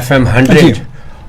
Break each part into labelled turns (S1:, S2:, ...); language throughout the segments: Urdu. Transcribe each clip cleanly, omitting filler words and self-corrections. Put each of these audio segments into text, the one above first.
S1: FM 100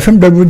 S2: FM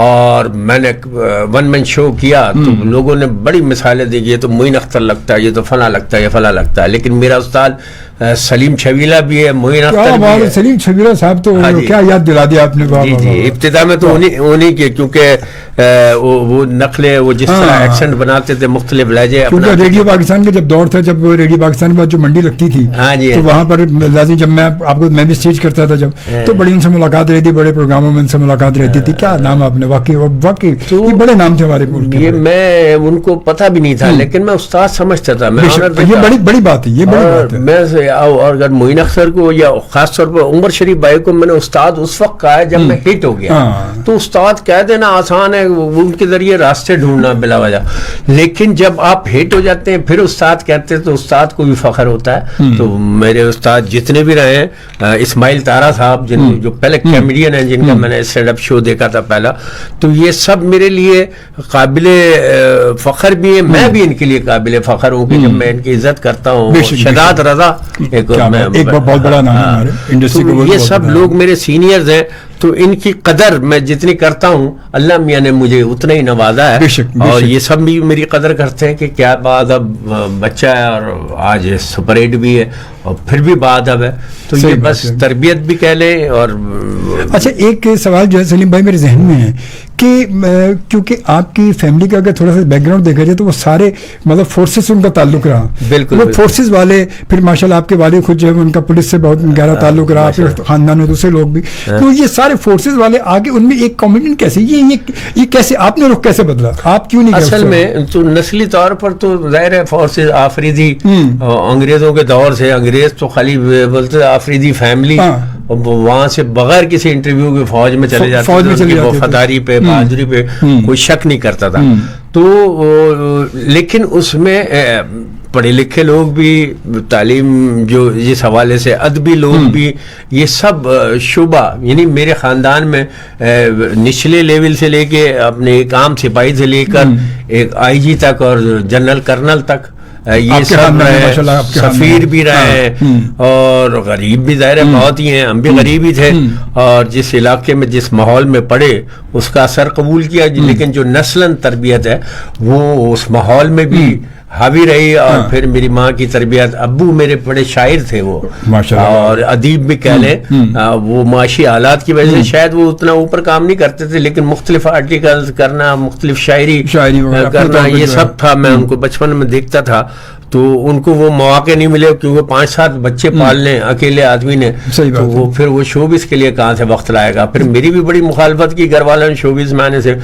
S1: اور میں نے ون مین شو کیا تو لوگوں نے بڑی مثالیں دی، یہ تو معین اختر لگتا ہے، یہ تو فلاں لگتا ہے، یہ فلاں لگتا ہے، لیکن میرا استاد سلیم چھویلا بھی ہے، معین اختر بھی ہے.
S2: سلیم چھویلا صاحب تو کیا یاد دلا دیا آپ نے.
S1: جی ابتدا میں تو انہیں کے، کیونکہ وہ نقلیں وہ جس طرح ایکسنٹ بناتے تھے مختلف لہجے.
S2: کیونکہ ریڈیو پاکستان کا جب دور تھا، جب ریڈیو پاکستان کے بعد جو منڈی لگتی تھی تو وہاں پر لازم جب میں آپ کو میں بھی اسٹیج کرتا تھا جب، تو بڑی ان سے ملاقات رہتی، بڑے پروگراموں میں ان سے ملاقات رہتی تھی. کیا نام آپ نے، واقعی یہ بڑے نام تھے ہمارے ملک کے.
S1: یہ میں ان کو پتہ بھی نہیں تھا لیکن میں استاد سمجھتا تھا.
S2: یہ بڑی بات ہے، یہ بڑی بات ہے.
S1: میں اور اگر معین اختر کو یا خاص طور پر عمر شریف بھائی کو میں نے استاد اس وقت کہا ہے جب میں ہٹ ہو گیا. تو استاد کہہ دینا آسان ہے، ان کے ذریعے راستے ڈھونڈنا بلا وجہ، لیکن جب آپ ہٹ ہو جاتے ہیں پھر استاد کہتے ہیں تو استاد کو بھی فخر ہوتا ہے. تو میرے استاد جتنے بھی رہے ہیں، اسماعیل تارا صاحب جو پہلے کیمیڈین ہیں، جن کا میں نے اسٹینڈ اپ شو دیکھا تھا پہلا، تو یہ سب میرے لیے قابل فخر بھی ہے. میں بھی ان کے لیے قابل فخر ہوں کہ جب میں ان کی عزت کرتا ہوں. شداد رضا ایک
S2: بہت بڑا نام ہے ہمارے انڈسٹری کا.
S1: یہ سب لوگ میرے سینئرز ہیں، تو ان کی قدر میں جتنی کرتا ہوں اللہ میاں نے مجھے اتنا ہی نوازا ہے. اور یہ سب بھی میری قدر کرتے ہیں کہ کیا بادب بچہ ہے، اور آج سپر 8 بھی ہے اور پھر بھی بادب ہے. تو یہ بس تربیت بھی کہہ لیں. اور
S2: اچھا ایک سوال جو ہے سلیم بھائی میرے ذہن میں ہے کہ کیونکہ آپ کی فیملی کا اگر تھوڑا سا بیک گراؤنڈ دیکھا جائے تو وہ سارے مطلب فورسز سے ان کا تعلق رہا.
S1: بالکل
S2: وہ فورسز والے، پھر ماشاءاللہ آپ کے والد خود جو ہے ان کا پولیس سے بہت گہرا تعلق رہا، پھر خاندان میں دوسرے لوگ بھی. تو یہ سارے فورسز والے آگے ان میں ایک کمیونٹی کیسے، یہ کیسے آپ نے رخ کیسے بدلا، آپ کیوں نہیں؟
S1: اصل میں تو نسلی طور پر تو ظاہر ہے فورسز آفریدی انگریزوں کے دور سے، انگریز تو خالی بولتے آفریدی فیملی، وہاں سے بغیر کسی انٹرویو کے فوج میں چلے جاتے تھے. وہ فداری پہ بہادری پہ کوئی شک نہیں کرتا تھا. تو لیکن اس میں پڑھے لکھے لوگ بھی، تعلیم جو جس حوالے سے ادبی لوگ بھی، یہ سب شعبہ یعنی میرے خاندان میں نچلے لیول سے لے کے اپنے ایک عام سپاہی سے لے کر ایک آئی جی تک اور جنرل کرنل تک یہ سب رہے، سفیر بھی رہے ہیں اور غریب بھی ظاہر ہے بہت ہی ہیں. ہم بھی غریب ہی تھے اور جس علاقے میں جس ماحول میں پڑے اس کا اثر قبول کیا. لیکن جو نسلاً تربیت ہے وہ اس ماحول میں بھی حاوی رہی. اور پھر میری ماں کی تربیت، ابو میرے بڑے شاعر تھے وہ اور ادیب بھی کہہ لیں. وہ معاشی حالات کی وجہ سے شاید وہ اتنا اوپر کام نہیں کرتے تھے، لیکن مختلف آرٹیکلز کرنا، مختلف شاعری کرنا، یہ سب تھا. میں ان کو بچپن میں دیکھتا تھا تو ان کو وہ مواقع نہیں ملے کیونکہ 5-7 بچے پال لیں اکیلے آدمی نے، تو وہ پھر وہ شوبز کے لیے کہاں سے وقت لائے گا. پھر میری بھی بڑی مخالفت کی گھر والوں نے شوبز میں آنے سے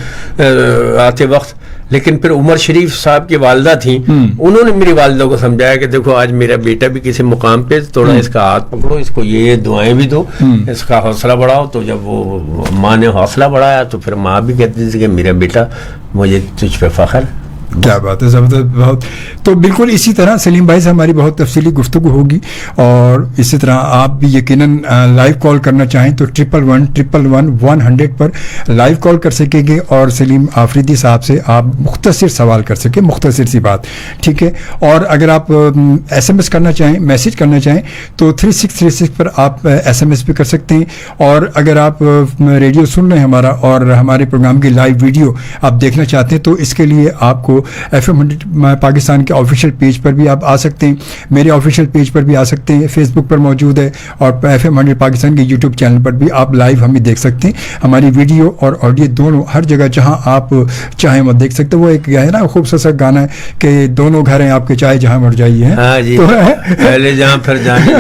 S1: آتے وقت. لیکن پھر عمر شریف صاحب کی والدہ تھیں، انہوں نے میری والدہ کو سمجھایا کہ دیکھو آج میرا بیٹا بھی کسی مقام پہ، تھوڑا اس کا ہاتھ پکڑو، اس کو یہ دعائیں بھی دو، اس کا حوصلہ بڑھاؤ. تو جب وہ ماں نے حوصلہ بڑھایا تو پھر ماں بھی کہتی تھی کہ میرا بیٹا مجھے تجھ پہ فخر.
S2: کیا بات ہے، زبردست. بہت تو بالکل اسی طرح سلیم بھائی سے ہماری بہت تفصیلی گفتگو ہوگی. اور اسی طرح آپ بھی یقیناً لائیو کال کرنا چاہیں تو 11111 پر لائیو کال کر سکیں گے اور سلیم آفریدی صاحب سے آپ مختصر سوال کر سکیں، مختصر سی بات، ٹھیک ہے. اور اگر آپ SMS کرنا چاہیں، میسج کرنا چاہیں تو 3636 پر آپ SMS بھی کر سکتے ہیں. اور اگر آپ ریڈیو سن رہے ہیں ہمارا اور ہمارے پروگرام کی لائیو ویڈیو آپ دیکھنا چاہتے ہیں تو اس کے لیے آپ کو FM 100 پاکستان کے آفیشیل پیج پر بھی آپ آ سکتے ہیں، میرے آفیشیل پیج پر بھی آ سکتے ہیں، فیس بک پر موجود ہے، اور FM 100 پاکستان کے یوٹیوب چینل پر بھی آپ لائیو ہمیں دیکھ سکتے ہیں. ہماری ویڈیو اور آڈیو دونوں ہر جگہ جہاں آپ چاہیں وہ دیکھ سکتے ہیں. وہ ایک ہے نا خوبصورت سا گانا ہے کہ دونوں گھر ہیں آپ کے چاہے جہاں مر جائیے،
S1: پہلے جہاں پھر جانے.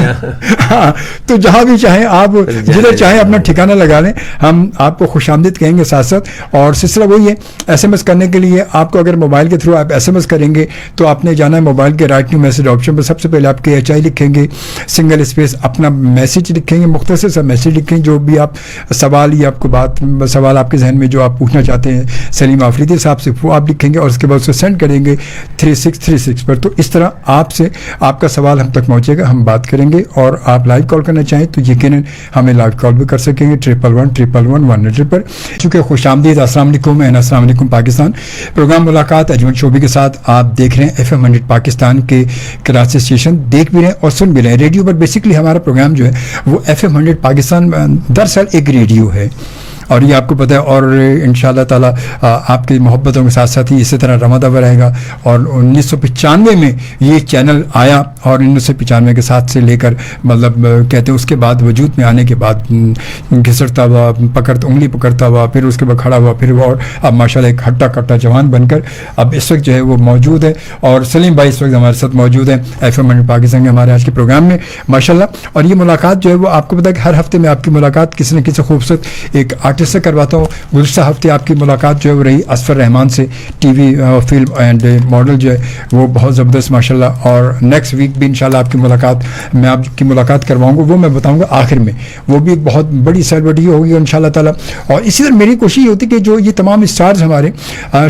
S2: ہاں تو جہاں بھی چاہیں آپ جدھر چاہیں اپنا ٹھکانہ لگا لیں، ہم آپ کو خوش آمدید کہیں گے ساتھ ساتھ. اور سلسلہ وہی ہے، SMS کرنے کے لیے آپ کو اگر موبائل کے تھرو آپ SMS کریں گے تو آپ نے جانا ہے موبائل کے رائٹ نیو میسج آپشن پر. سب سے پہلے آپ کے HI لکھیں گے، سنگل اسپیس اپنا میسج لکھیں گے، مختصر سا میسج لکھیں، جو بھی آپ سوال یا آپ کو سوال آپ کے ذہن میں جو آپ پوچھنا چاہتے ہیں سلیم آفریدی صاحب سے، وہ آپ لکھیں گے اور اس کے بعد اسے سینڈ کریں گے 3636 پر. تو اس طرح آپ سے آپ کا سوال ہم تک پہنچے گا، ہم بات کریں گے. اور آپ لائیو کال کرنا چاہیں تو یقیناً ہمیں لائیو کال بھی کر سکیں گے 11111 پر. چونکہ خوش آمدید، السلام علیکم، السلام علیکم پاکستان. پروگرام ملاقات اجمل شعبی کے ساتھ آپ دیکھ رہے ہیں FM 100 پاکستان کے کراچی اسٹیشن، دیکھ بھی رہے ہیں اور سن بھی رہے ہیں ریڈیو پر. بیسکلی ہمارا پروگرام جو ہے وہ FM 100 پاکستان دراصل ایک ریڈیو ہے اور یہ آپ کو پتہ ہے. اور انشاءاللہ تعالیٰ آپ کی محبتوں کے ساتھ ساتھ ہی اسی طرح رمادہ میں رہے گا. اور 1995 میں یہ چینل آیا اور 1995 کے ساتھ سے لے کر مطلب کہتے ہیں اس کے بعد وجود میں آنے کے بعد گھسٹتا ہوا, انگلی پکڑتا ہوا, پھر اس کے بعد کھڑا ہوا, پھر وہ, اور اب ماشاءاللہ ایک ہٹا کٹا جوان بن کر اب اس وقت جو ہے وہ موجود ہے. اور سلیم بھائی اس وقت ہمارے ساتھ موجود ہیں FM پاکستان کے ہمارے آج کے پروگرام میں ماشاءاللہ. اور یہ ملاقات جو ہے وہ آپ کو پتہ ہے کہ ہر ہفتے میں آپ کی ملاقات کسی نہ کسی خوبصورت ایک آرٹسٹ سے کرواتا ہوں. گزشتہ ہفتے آپ کی ملاقات جو ہے وہ رہی اسفر رحمان سے, T V film and model جو ہے وہ بہت زبردست ماشاءاللہ. اور نیکسٹ ویک بھی انشاءاللہ آپ کی ملاقات میں آپ کی ملاقات کرواؤں گا, وہ میں بتاؤں گا آخر میں. وہ بھی بہت بڑی سیلیبریٹی ہوگی انشاءاللہ تعالیٰ. اور اسی طرح میری کوشش یہ ہوتی ہے کہ جو یہ تمام اسٹارز ہمارے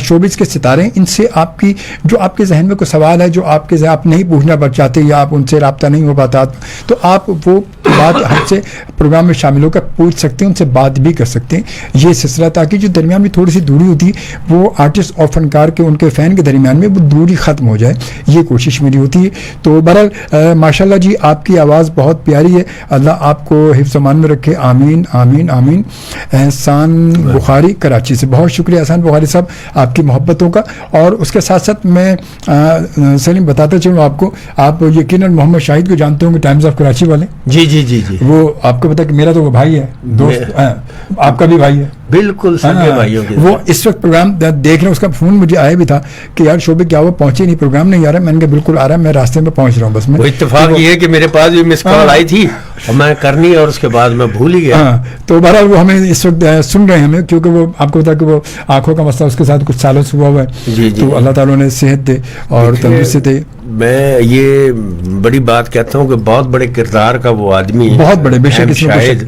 S2: شوبز کے ستارے ہیں, ان سے آپ کی جو آپ کے ذہن میں کوئی سوال ہے جو آپ کے آپ نہیں پوچھنا پڑ چاہتے یا آپ ان سے رابطہ نہیں ہو پاتا, تو آپ وہ بات ہم سے پروگرام میں شامل ہو کر پوچھ سکتے ہیں, ان سے بات بھی کر سکتے ہیں. یہ سلسلہ تاکہ جو درمیان میں تھوڑی سی دوری ہوتی ہے وہ آرٹسٹ اور فنکار کے ان کے فین کے درمیان میں وہ دوری ختم ہو جائے, یہ کوشش میری ہوتی ہے. تو بہرحال ماشاءاللہ جی آپ کی آواز بہت پیاری ہے, اللہ آپ کو حفظ و امان میں رکھے, آمین آمین آمین. احسان بخاری کراچی سے, بہت شکریہ احسان بخاری صاحب آپ کی محبتوں کا. اور اس کے ساتھ ساتھ میں سلیم بتاتا چلوں آپ کو, آپ یقیناً محمد شاہد کو جانتے ہوں گے, ٹائمز آف کراچی والے.
S1: جی جی جی جی,
S2: وہ آپ کو پتا کہ میرا تو وہ بھائی ہے, دوست, آپ کا بھی بھائی ہے.
S1: بالکل سگے بھائیوں کے
S2: وہ اس وقت پروگرام دیکھ رہے ہیں, اس کا فون مجھے آیا بھی تھا کہ یار شعبے کیا وہ پہنچے نہیں, پروگرام نہیں آ رہا. میں نے کہا بالکل آ رہا ہے, میں راستے میں پہنچ رہا ہوں. بس میں
S1: وہ اتفاق یہ ہے کہ میرے پاس بھی مس کال آئی تھی اور میں کرنی, اور اس کے بعد میں بھول ہی گیا.
S2: تو بہرحال وہ ہمیں اس وقت سن رہے ہیں ہمیں, کیونکہ وہ آپ کو پتا کہ وہ آنکھوں کا مسئلہ اس کے ساتھ کچھ سالوں سے ہوا ہوا ہے. تو اللہ تعالیٰ نے صحت دے اور تندرستی دے.
S1: میں یہ بڑی بات کہتا ہوں کہ بہت بڑے کردار کا وہ آدمی,
S2: بہت بڑے, بے شک
S1: شاید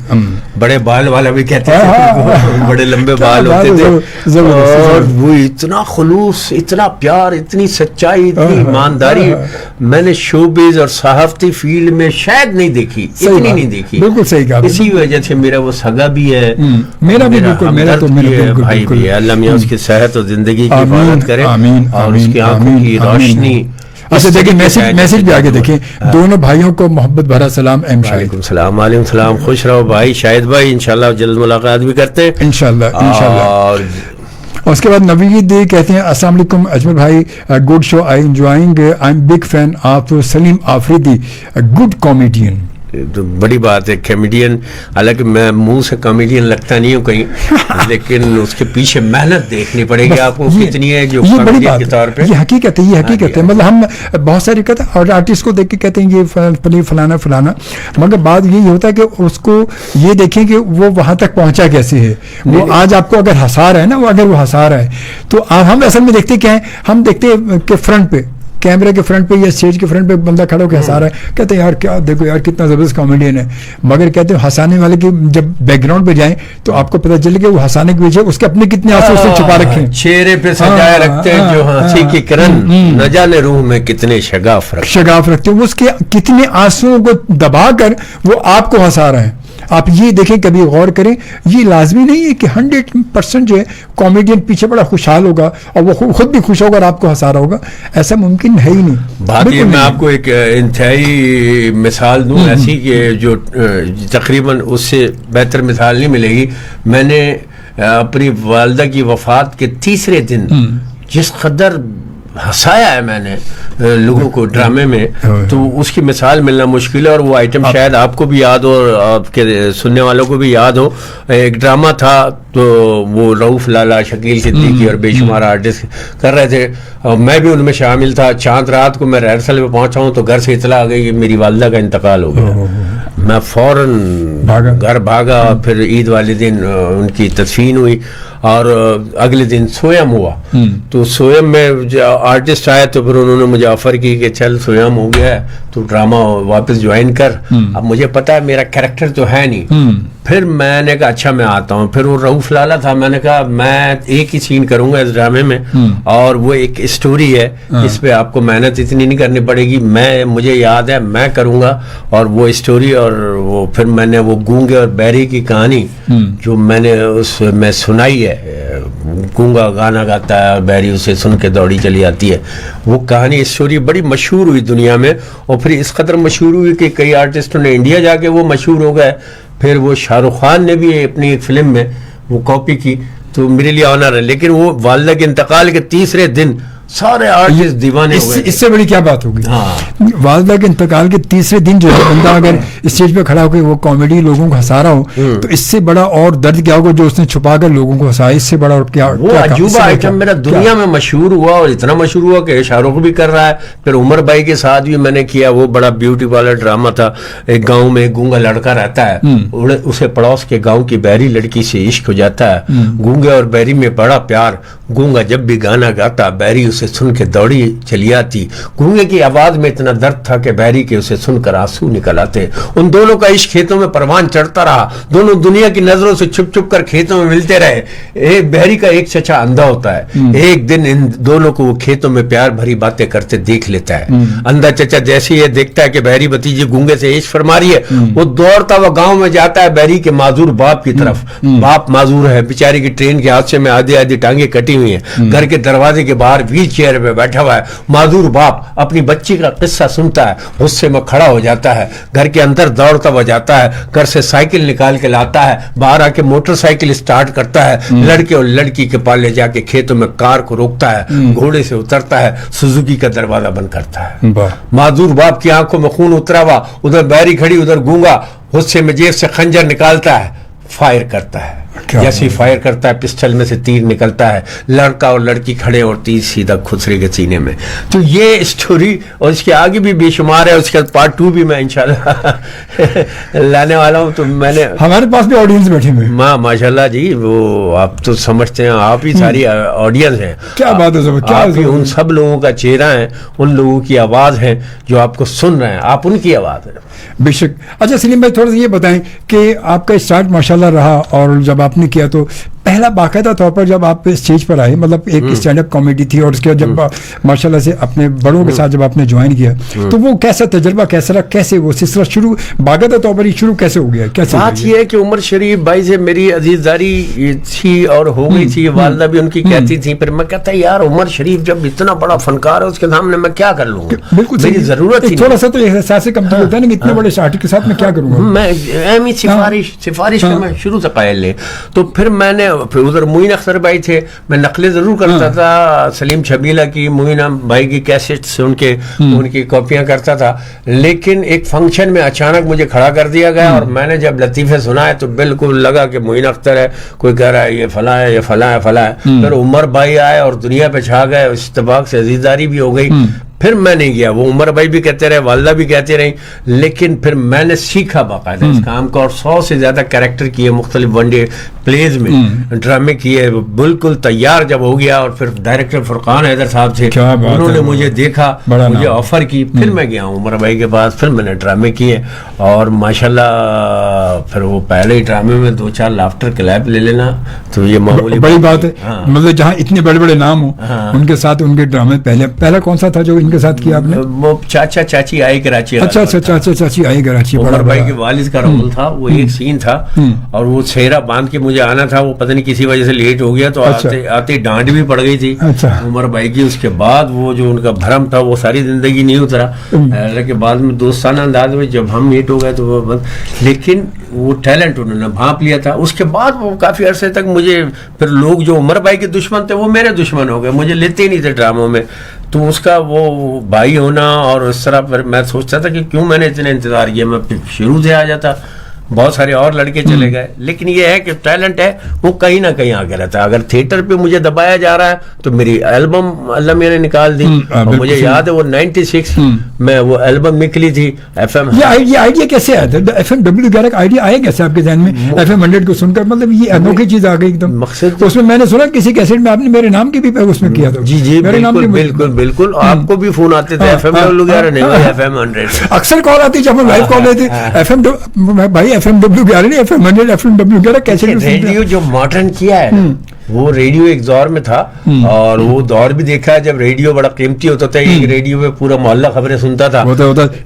S1: بڑے بال والا بھی کہتے ہیں, بڑے لمبے بال ہوتے تھے, اور وہ اتنا خلوص, اتنا پیار, اتنی سچائی, اتنی ایمانداری میں نے شوبز اور صحافتی فیلڈ میں شاید نہیں دیکھی, اتنی نہیں دیکھی.
S2: بالکل صحیح کہا.
S1: اسی وجہ سے میرا وہ سگا بھی ہے,
S2: میرا بھی بالکل, میرا تو
S1: بھائی بھی ہے. اللہ میاں اس کی صحت اور زندگی کی حفاظت کرے, اور اس کی آنکھوں کی روشنی.
S2: اچھا دیکھیں میسج بھی آگے دیکھیں, دونوں بھائیوں کو محبت بھرا سلام.
S1: وعلیکم السلام. وعلیکم السلام. خوش رہو بھائی شاہد بھائی, انشاءاللہ جلد ملاقات بھی کرتے ہیں
S2: انشاءاللہ انشاءاللہ. اور اس کے بعد نوید کہتے ہیں السلام علیکم اجمل بھائی, good show, I enjoying, I am big fan of Saleem Afridi, good comedian.
S1: تو بڑی بات ہے, کامیڈین. حالانکہ میں منہ سے کامیڈین لگتا نہیں ہوں کہیں, لیکن اس کے پیچھے محنت دیکھنی پڑے گی آپ کو کتنی ہے جو کامیڈین کے طور پہ.
S2: یہ حقیقت ہے, یہ حقیقت ہے. مطلب ہم بہت ساری کہتے ہیں اور آرٹسٹ کو دیکھ کے کہتے ہیں یہ فلانا فلانا, مگر بات یہی ہوتا ہے کہ اس کو یہ دیکھیں کہ وہ وہاں تک پہنچا کیسے ہے. وہ آج آپ کو اگر ہنسا رہا ہے نا, وہ اگر وہ ہنسا رہا ہے تو ہم اصل میں دیکھتے کیا ہیں, ہم دیکھتے ہیں کہ فرنٹ پہ, کیمرے کے فرنٹ پہ یا اسٹیج کے فرنٹ پہ بندہ کھڑا ہو کے ہنسا رہا ہے, کہتے ہیں یار کیا دیکھو یار کتنا زبردست کامیڈین ہے. مگر کہتے ہیں ہنسانے والے کی جب بیک گراؤنڈ پہ جائیں تو آپ کو پتہ چلے کہ وہ ہنسانے کے پیچھے اس کے اپنے کتنے آنسو اس نے چھپا رکھے ہیں,
S1: چہرے پہ سجائے رکھتے ہیں جو ہنسی کی کرن, نہ جانے روح میں کتنے شگاف
S2: رکھتے ہیں. وہ اس کے کتنے آنسو کو دبا کر وہ آپ کو ہنسا رہے ہیں. آپ یہ دیکھیں, کبھی غور کریں, یہ لازمی نہیں ہے کہ 100% جو ہے کامیڈین پیچھے بڑا خوشحال ہوگا اور وہ خود بھی خوش ہوگا اور آپ کو ہنسا رہا ہوگا, ایسا ممکن ہے ہی نہیں.
S1: بات یہ, میں آپ کو ایک انتہائی مثال دوں ایسی کہ جو تقریباً اس سے بہتر مثال نہیں ملے گی. میں نے اپنی والدہ کی وفات کے تیسرے دن جس قدر ہنسایا ہے میں نے لوگوں کو ڈرامے میں, تو اس کی مثال ملنا مشکل ہے. اور وہ آئٹم شاید آپ کو بھی یاد ہو اور آپ کے سننے والوں کو بھی یاد ہو. ایک ڈرامہ تھا تو وہ رؤف لالا, شکیل صدیقی اور بے شمار آرٹسٹ کر رہے تھے, میں بھی ان میں شامل تھا. چاند رات کو میں ریہرسل پہ پہنچا ہوں تو گھر سے اطلاع آ گئی کہ میری والدہ کا انتقال ہو گیا. میں فوراً گھر بھاگا, پھر عید والے دن ان کی تدفین ہوئی اور اگلے دن سویم ہوا. تو سویم میں آرٹسٹ آئے تو پھر انہوں نے مجھے آفر کی کہ چل سویم ہو گیا ہے تو ڈرامہ واپس جوائن کر. اب مجھے پتا ہے میرا کریکٹر تو ہے نہیں. پھر میں نے کہا اچھا میں آتا ہوں. پھر وہ رؤف لالا تھا, میں نے کہا میں ایک ہی سین کروں گا اس ڈرامے میں اور وہ ایک اسٹوری ہے, اس پہ آپ کو محنت اتنی نہیں کرنی پڑے گی, مجھے یاد ہے میں کروں گا. اور وہ اسٹوری اور وہ پھر میں نے وہ گونگے اور بیری کی کہانی جو میں نے اس میں سنائی ہے, گونگا گانا گاتا ہے اور بیری اسے سن کے دوڑی چلی آتی ہے, وہ کہانی اسٹوری بڑی مشہور ہوئی دنیا میں. اور پھر اس قدر مشہور ہوئی کہ کئی آرٹسٹوں نے انڈیا جا کے وہ مشہور ہو گئے. پھر وہ شاہ رخ خان نے بھی اپنی ایک فلم میں وہ کاپی کی تو میرے لیے آنر ہے. لیکن وہ والدہ کے انتقال کے تیسرے دن سارے آرٹسٹ دیوانے ہو گئے.
S2: اس سے بڑی کیا بات ہوگی.
S1: ہاں
S2: والدہ کے انتقال کے تیسرے دن جو ہے بندہ اگر اسٹیج پہ کھڑا ہو کے وہ کامیڈی لوگوں کو ہنسا رہا ہو تو اس سے بڑا اور درد کیا ہوگا جو اس نے چھپا کر لوگوں کو ہنسایا. اس سے بڑا اور کیا
S1: وہ عجوبہ آئٹم میرا دنیا میں مشہور ہوا اور اتنا مشہور ہوا کہ شاہ رخ بھی کر رہا ہے. پھر عمر بھائی کے ساتھ بھی میں نے کیا. وہ بڑا بیوٹی والا ڈرامہ تھا. ایک گاؤں میں گونگا لڑکا رہتا ہے, اسے پڑوس کے گاؤں کی بہری لڑکی سے عشق ہو جاتا ہے. گونگے اور بہری میں بڑا پیار. گونگا جب بھی گانا گاتا بہری اسے سن کے دوڑی چلی آتی. گونگے کی آواز میں اتنا درد تھا کہ بہری کے اسے سن کر آنسو نکل آتے. ان دونوں کا عشق کھیتوں میں پروان چڑھتا رہا. دونوں دنیا کی نظروں سے چھپ چھپ کر کھیتوں میں ملتے رہے. ایک بہری کا ایک چچا اندھا ہوتا ہے. ایک دن ان دونوں کو وہ کھیتوں میں پیار بھری باتیں کرتے دیکھ لیتا ہے. اندھا چچا جیسے یہ دیکھتا ہے کہ بہری بھتیجی گونگے سے عشق فرما رہی ہے, وہ دوڑتا ہوا گاؤں میں جاتا ہے بہری کے معذور باپ کی طرف. باپ معذور ہے بیچاری کی, ٹرین کے حادثے میں آدھی آدھی ٹانگیں کٹی ہوئی ہیں. گھر کے دروازے کے باہر ویل چیئر پہ بیٹھا ہوا ہے. معذور باپ اپنی بچی کا قصہ سنتا ہے, غصے میں کھڑا ہو جاتا ہے. گھر کے اندر دوڑتا ہوا جاتا ہے. گھر سے سائیکل نکال کے لاتا ہے. باہر آ کے موٹر سائیکل اسٹارٹ کرتا ہے. لڑکے اور لڑکی کے پاس لے جا کے کھیتوں میں کار کو روکتا ہے. گھوڑے سے اترتا ہے. سوزوکی کا دروازہ بند کرتا ہے. معذور باپ کی آنکھوں میں خون اترا ہوا. ادھر بہری کھڑی, ادھر گونگا. غصے میں جیب سے خنجر نکالتا ہے, فائر کرتا ہے. جیسے فائر کرتا ہے پسٹل میں سے تیر نکلتا ہے. لڑکا اور لڑکی کھڑے اور تیر سیدھا خسرے کے سینے میں. تو یہ اسٹوری اور اس کے آگے بھی بے شمار ہے. اس کا پارٹ 2 بھی میں انشاءاللہ لانے والا ہوں. تو میں نے
S2: ہمارے پاس بھی آڈینس بیٹھے ہوئے
S1: ماں ماشاءاللہ جی, وہ آپ تو سمجھتے ہیں آپ ہی ساری آڈینس ہیں.
S2: کیا بات ہے,
S1: آپ ہی ان سب لوگوں کا چہرہ ہیں, ان لوگوں کی آواز ہے جو آپ کو سن رہے ہیں. آپ ان کی آواز ہے
S2: بے شک. اچھا سلیم بھائی تھوڑا سا یہ بتائیں کہ آپ کا اسٹارٹ ماشاءاللہ رہا, اور جب آپ نے کیا تو پہلا باقاعدہ طور پر جب آپ اسٹیج پر آئے, مطلب ایک اسٹینڈ اپ کامیڈی تھی, اور اس کے جب ماشاءاللہ سے اپنے بڑوں کے ساتھ جب آپ نے جوائن کیا تو وہ کیسا تجربہ کیسا رہا, کیسے وہ سلسلہ شروع باقاعدہ طور پر شروع کیسے ہو گیا؟ کیسے
S1: بات یہ ہے کہ عمر شریف بھائی سے میری عزیزداری تھی اور ہو گئی تھی. والدہ بھی ان کی کہتی تھی. پھر میں کہتا یار عمر شریف جب اتنا بڑا فنکار ہے اس کے سامنے میں کیا کر لوں گا,
S2: بالکل
S1: میری ضرورت ہی
S2: تھوڑا سا تو احساس کمزور ہوتا ہے نا کہ اتنے بڑے آرٹسٹ کے ساتھ میں کیا کروں گا.
S1: میں اہم ہی سفارش کا میں شروع سے قائل لے. تو پھر میں نے ادھر معین اختر بھائی تھے, میں نقلیں ضرور کرتا تھا سلیم چھبیلا کی, معین بھائی کی کیسٹ سے ان کی کاپیاں کرتا تھا. لیکن ایک فنکشن میں اچانک مجھے کھڑا کر دیا گیا, اور میں نے جب لطیفے سنائے تو بالکل لگا کہ معین اختر ہے. کوئی کہہ رہا ہے یہ فلاں ہے, یہ فلاں ہے, فلاں ہے. پھر عمر بھائی آئے اور دنیا پہ چھا گئے. اس اتفاق سے عزیزداری بھی ہو گئی. پھر میں نہیں گیا, وہ عمر بھائی بھی کہتے رہے, والدہ بھی کہتے رہی. لیکن پھر میں نے سیکھا باقاعدہ اس کام کو, اور 100 سے زیادہ کیریکٹر کیے مختلف ون ڈے پلیز میں, ڈرامے کیے. بالکل تیار جب ہو گیا, اور پھر ڈائریکٹر فرقان حیدر صاحب تھے, انہوں نے مجھے دیکھا, مجھے آفر کی. پھر میں گیا ہوں عمر بھائی کے پاس, پھر میں نے ڈرامے کیے. اور ماشاءاللہ پھر وہ پہلے ہی ڈرامے میں 2-4 لافٹر کلیپ لے لینا تو یہ معمولی
S2: بڑی بات ہے. مطلب جہاں اتنے بڑے بڑے نام ہوں ان کے ساتھ ان کے ڈرامے. پہلا کون سا تھا جو کے ساتھ کیا آپ نے؟
S1: وہ چاچا چاچی آئی کراچی.
S2: اچھا چاچا چاچی آئی کراچی.
S1: عمر بھائی کے والد کا رول تھا وہ. ایک سین تھا اور وہ سہرا باندھ کے مجھے آنا تھا, وہ پتہ نہیں کسی وجہ سے لیٹ ہو گیا, تو آتے ڈانٹ بھی پڑ گئی تھی عمر بھائی کی. اس کے بعد وہ جو ان کا بھرم تھا وہ ساری زندگی نہیں اترا. حالانکہ بعد میں دوستانہ انداز میں جب ہم میٹ ہو گئے تو وہ لیکن وہ ٹیلنٹ انہوں نے بھانپ لیا تھا. اس کے بعد وہ کافی عرصے تک مجھے پھر لوگ جو عمر بھائی کے دشمن تھے وہ میرے دشمن ہو گئے, مجھے لیتے ہی نہیں تھے ڈراموں میں. تو اس کا وہ بھائی ہونا اور اس طرح پر میں سوچتا تھا کہ کیوں میں نے اتنا انتظار کیا, میں شروع سے آ جاتا. بہت سارے اور لڑکے چلے گئے, لیکن یہ ہے کہ ٹیلنٹ ہے وہ کہیں نہ کہیں آگے رہتا ہے. اگر تھیٹر پہ مجھے دبایا جا رہا ہے تو میری البم اللہ میں نے نکال دی, اور مجھے یاد ہے وہ 96 میں وہ البم نکلی تھی ایف ایم.
S2: یہ آئیڈیا کیسے آیا تھا ایف ایم ڈبلیو 11 کا آئیڈیا آیا کیسے آپ کے ذہن میں ایف ایم 100 کو سن کر؟ مطلب یہ انوکھی چیز آ گئی ایک دم. مقصد اس میں نے سنا کسی کیسٹ میں آپ نے میرے نام کی بھی اس میں کیا تھا.
S1: جی جی بالکل بالکل. آپ کو بھی فون آتے تھے ایف ایم ڈبلیو 11 نہیں, ایف ایم 100
S2: اکثر کال آتی جب ہم لائیو کال لیتے ایف ایم بھائی ایف ایم ڈبلیو 11
S1: ریڈیو جو ماڈرن کیا ہے وہ ریڈیو ایک دور میں تھا, اور وہ دور بھی دیکھا ہے جب ریڈیو بڑا قیمتی ہوتا تھا. ایک ریڈیو پہ پورا محلہ خبریں سنتا تھا,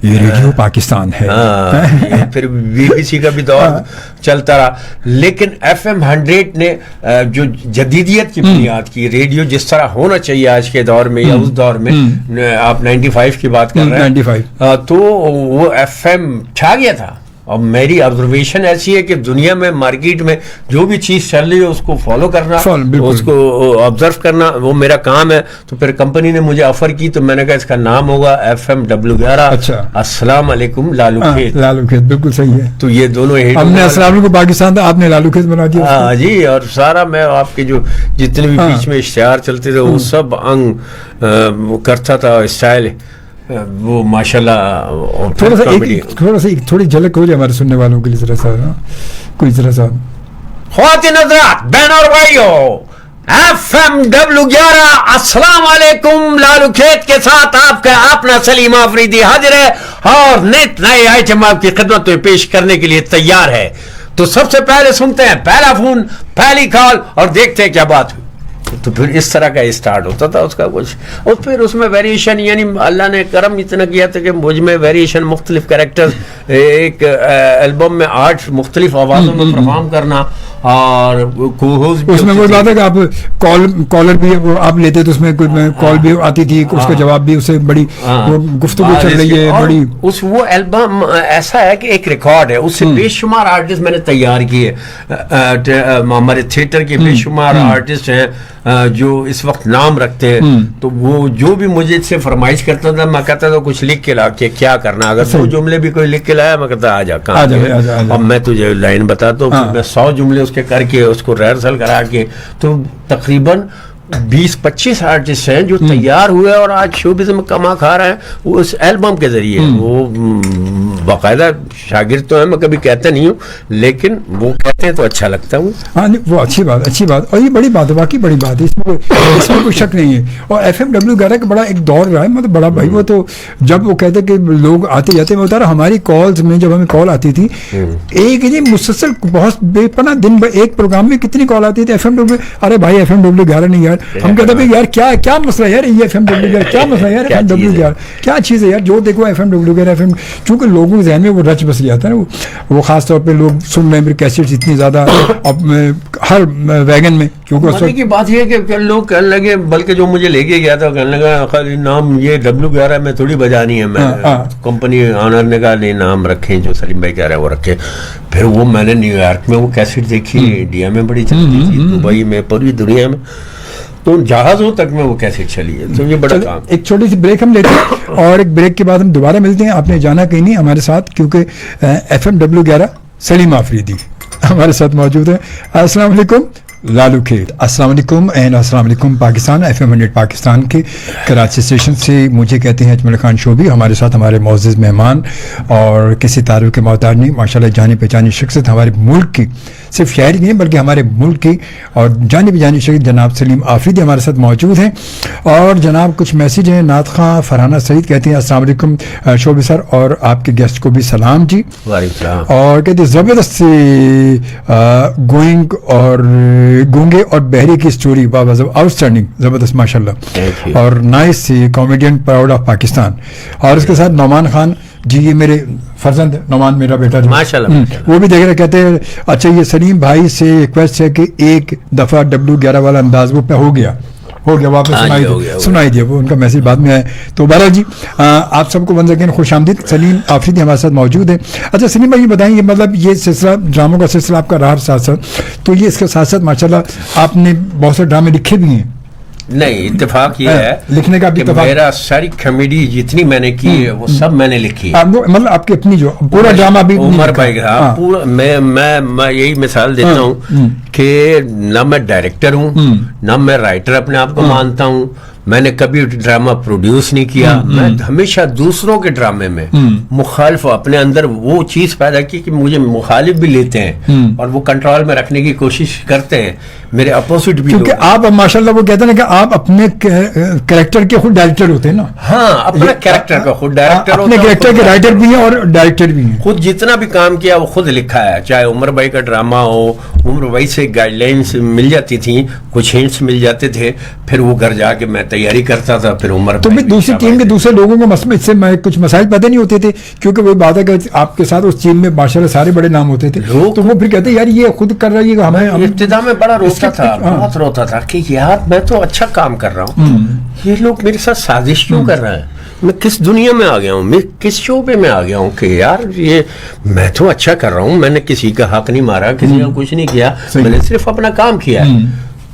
S2: یہ ریڈیو پاکستان ہے.
S1: پھر بی بی سی کا بھی دور چلتا رہا. لیکن ایف ایم 100 نے جو جدیدیت کی بنیاد کی, ریڈیو جس طرح ہونا چاہیے آج کے دور میں یا اس دور میں, آپ 95 کی بات کر رہے ہیں, تو وہ ایف ایم چھا گیا تھا. اور میری آبزرویشن ایسی ہے کہ دنیا میں مارکیٹ میں جو بھی چیز چل رہی ہے اس کو فالو کرنا, اس کو آبزرو کرنا, وہ میرا کام ہے. تو پھر کمپنی نے مجھے آفر کی تو میں نے کہا اس کا نام ہوگا FM11.
S2: اچھا,
S1: السلام علیکم لالو کھیت.
S2: لالو کھیت بالکل صحیح ہے.
S1: تو یہ دونوں
S2: ہم نے السلام علیکم پاکستان تھا, آپ نے لالو کھیت بنا دیا.
S1: ہاں جی, اور سارا میں آپ کے جو جتنے بھی بیچ میں اشتہار چلتے تھے وہ سب انگ کرتا تھا اسٹائل وہ ماشاءاللہ.
S2: تھوڑی جھلک ہو جائے ہمارے سننے والوں کے لیے ذرا سا, کوئی ذرا سا.
S1: خواتین حضرات, بہن اور بھائیو, FM11 السلام علیکم لالو کھیت کے ساتھ آپ کا اپنا سلیم آفریدی حاضر ہے اور نت نئے آئٹم آپ کی خدمت میں پیش کرنے کے لیے تیار ہے. تو سب سے پہلے سنتے ہیں پہلا فون, پہلی کال, اور دیکھتے ہیں کیا بات ہوئی. تو پھر اس طرح کا اسٹارٹ ہوتا تھا اس کا کچھ, اور پھر اس میں ویریشن, یعنی اللہ نے کرم اتنا کیا تھا کہ مجھ میں ویریشن, مختلف کریکٹر, ایک البم میں 8 مختلف آوازوں میں پرفارم کرنا, اور
S2: اس میں وہ بات ہے کہ آپ کالر بھی آپ لیتے تو اس میں کال بھی آتی تھی, اس کا جواب بھی, اسے بڑی گفتگو چل رہی ہے بڑی.
S1: وہ البم ایسا ہے کہ ایک ریکارڈ ہے, اس سے بے شمار آرٹسٹ میں نے تیار کیے. ہمارے تھیٹر کے بے شمار آرٹسٹ ہیں جو اس وقت نام رکھتے ہیں. تو وہ جو بھی مجھے سے فرمائش کرتا تھا, میں کہتا تھا کچھ لکھ کے لا کے کیا کرنا, اگر 2 جملے بھی کوئی لکھ کے لایا میں کہتا آ جا کہاں, اب میں تجھے لائن بتاتا ہوں. میں 100 جملے اس کے کر کے اس کو ریہرسل کرا کے, تو تقریباً 20-25 آرٹسٹ ہیں جو تیار ہوئے اور آج شوبز میں کما کھا رہے ہیں وہ اس البم کے ذریعے. وہ باقاعدہ شاگرد تو ہیں, میں کبھی کہتا نہیں ہوں, لیکن وہ کہتے ہیں تو اچھا لگتا ہے.
S2: ہاں وہ اچھی بات, اور یہ بڑی بات ہے, واقعی بڑی بات ہے, اس میں کوئی شک نہیں ہے. اور FM11 کا بڑا ایک دور رہا ہے, مطلب بڑا بھائی. وہ تو جب وہ کہتے کہ لوگ آتے جاتے, میں بتا رہا ہماری کالز میں جب ہمیں کال آتی تھی ایک مسلسل بہت بے پناہ دن ایک پروگرام میں کتنی کال آتی تھی FM11, ارے بھائی FM11 نہیں یار. ہم کہتے ہیں یار کیا مسئلہ ہے یار, یہ FM11 کیا مسئلہ ہے یار, FM11 کیا چیز ہے یار, جو دیکھو FM11 چونکہ لوگوں کے ذہن میں وہ رچ بس جاتا ہے. وہ خاص طور پہ لوگ سن رہے ہیں کیسٹس اتنی زیادہ ہر ویگن میں, کیونکہ
S1: کی بات یہ ہے کہ لوگ کہنے لگے, بلکہ جو مجھے لے کے گیا تھا کہنے لگا خالی نام یہ W11 میں تھوڑی بجانی ہے. میں کمپنی آنر نے کہا نہیں نام رکھیں جو سلیم بھائی کہہ رہے ہیں وہ رکھیں. پھر وہ میں نے نیو یارک میں وہ کیسٹ دیکھی, انڈیا میں بڑی چلتی تھی, دبئی میں, پوری دنیا میں, تو جہازوں تک میں وہ کیسے چلی ہے. تو یہ بڑا کام.
S2: ایک چھوٹی سی بریک ہم لیتے ہیں اور ایک بریک کے بعد ہم دوبارہ ملتے ہیں. آپ نے جانا کہیں نہیں ہمارے ساتھ, کیونکہ FM11 سلیم آفریدی ہمارے ساتھ موجود ہے. السلام علیکم لالو کھیت. السلام علیکم اینڈ السلام علیکم پاکستان. FM100 پاکستان کے کراچی اسٹیشن سے مجھے کہتے ہیں اجمل خان شوبی. ہمارے ساتھ ہمارے معزز مہمان اور کسی تعارف کے محتاج نہیں, ماشاءاللہ جانی پہچانی شخصیت, ہمارے ملک کی, صرف شہری نہیں بلکہ ہمارے ملک کی اور جانی پہچانی شخصیت جناب سلیم آفریدی ہمارے ساتھ موجود ہیں. اور جناب کچھ میسیج ہیں. نعت خواں فرحانہ سعید کہتے ہیں السلام علیکم شوبی سر, اور آپ کے گیسٹ کو بھی سلام جی. اور کہتے ہیں زبردست گوئنگ اور گونگے اور بہرے کی اسٹوری, آؤٹ اسٹینڈنگ, زبردست ماشاءاللہ, اور nice comedian, proud of Pakistan. اور اس کے ساتھ نعمان خان جی, یہ میرے فرزند نعمان میرا بیٹا ماشاءاللہ, وہ بھی دیکھ رہے, کہتے ہیں اچھا یہ سلیم بھائی سے ریکویسٹ ہے کہ ایک دفعہ W11 والا انداز وہ پہ ہو گیا واپس سنائی دیا. وہ ان کا میسج بعد میں آیا. تو بہرحال جی آپ سب کو ونس اگین خوش آمدید. سلیم آفریدی ہمارے ساتھ موجود ہے. اچھا سلیم بھائی یہ بتائیں, یہ مطلب یہ سلسلہ ڈراموں کا سلسلہ آپ کا رہا ساتھ ساتھ, تو یہ اس کے ساتھ ساتھ ماشاءاللہ آپ نے بہت سے ڈرامے لکھے بھی ہیں.
S1: نہیں, اتفاق یہ ہے
S2: لکھنے کا بھی
S1: میرا ساری کامیڈی جتنی میں نے کی ہے وہ سب میں نے لکھی ہے.
S2: مطلب آپ کی اپنی جو پورا ڈرامہ بھی
S1: عمر بھائی کا پورا, میں یہی مثال دیتا ہوں کہ نہ میں ڈائریکٹر ہوں نہ میں رائٹر اپنے آپ کو مانتا ہوں. میں نے کبھی ڈرامہ پروڈیوس نہیں کیا. میں ہمیشہ دوسروں کے ڈرامے میں مخالف اپنے اندر وہ چیز پیدا کی کہ مجھے مخالف بھی لیتے ہیں اور وہ کنٹرول میں رکھنے کی کوشش کرتے ہیں, میرے اپوزٹ بھی.
S2: کیونکہ آپ ماشاءاللہ وہ کہتے ہیں کہ آپ اپنے کریکٹر کے خود ڈائریکٹر ہوتے ہیں نا.
S1: ہاں, اپنا کریکٹر کا خود ڈائریکٹر,
S2: اپنے کریکٹر کے رائٹر بھی ہیں اور ڈائریکٹر بھی ہیں.
S1: خود جتنا بھی کام کیا وہ خود لکھا ہے. چاہے عمر بھائی کا ڈرامہ ہو, عمر بھائی سے گائیڈ لائنس مل جاتی تھیں, کچھ ہنٹس مل جاتے تھے, پھر وہ گھر جا کے میں تیاری کرتا تھا. پھر عمر
S2: تو دوسری ٹیم کے دوسرے لوگوں کو اس سے کچھ مسائل پیدا نہیں ہوتے تھے, کیونکہ وہ بات ہے کہ آپ کے ساتھ اس ٹیم میں ماشاءاللہ سارے بڑے نام ہوتے تھے, تو وہ پھر کہتے یار یہ خود کر رہا ہے. ہمیں
S1: ابتدا میں بڑا روتا تھا, بہت روتا تھا کہ یار میں تو اچھا کام کر رہا ہوں, یہ لوگ میرے ساتھ سازش کیوں کر رہے ہیں, میں کس دنیا میں آ گیا ہوں, میں کس شعبے میں آ گیا ہوں کہ یار یہ میں تو اچھا کر رہا ہوں, میں نے کسی کا حق نہیں مارا, کسی کا کچھ نہیں کیا, میں نے صرف اپنا کام کیا ہے.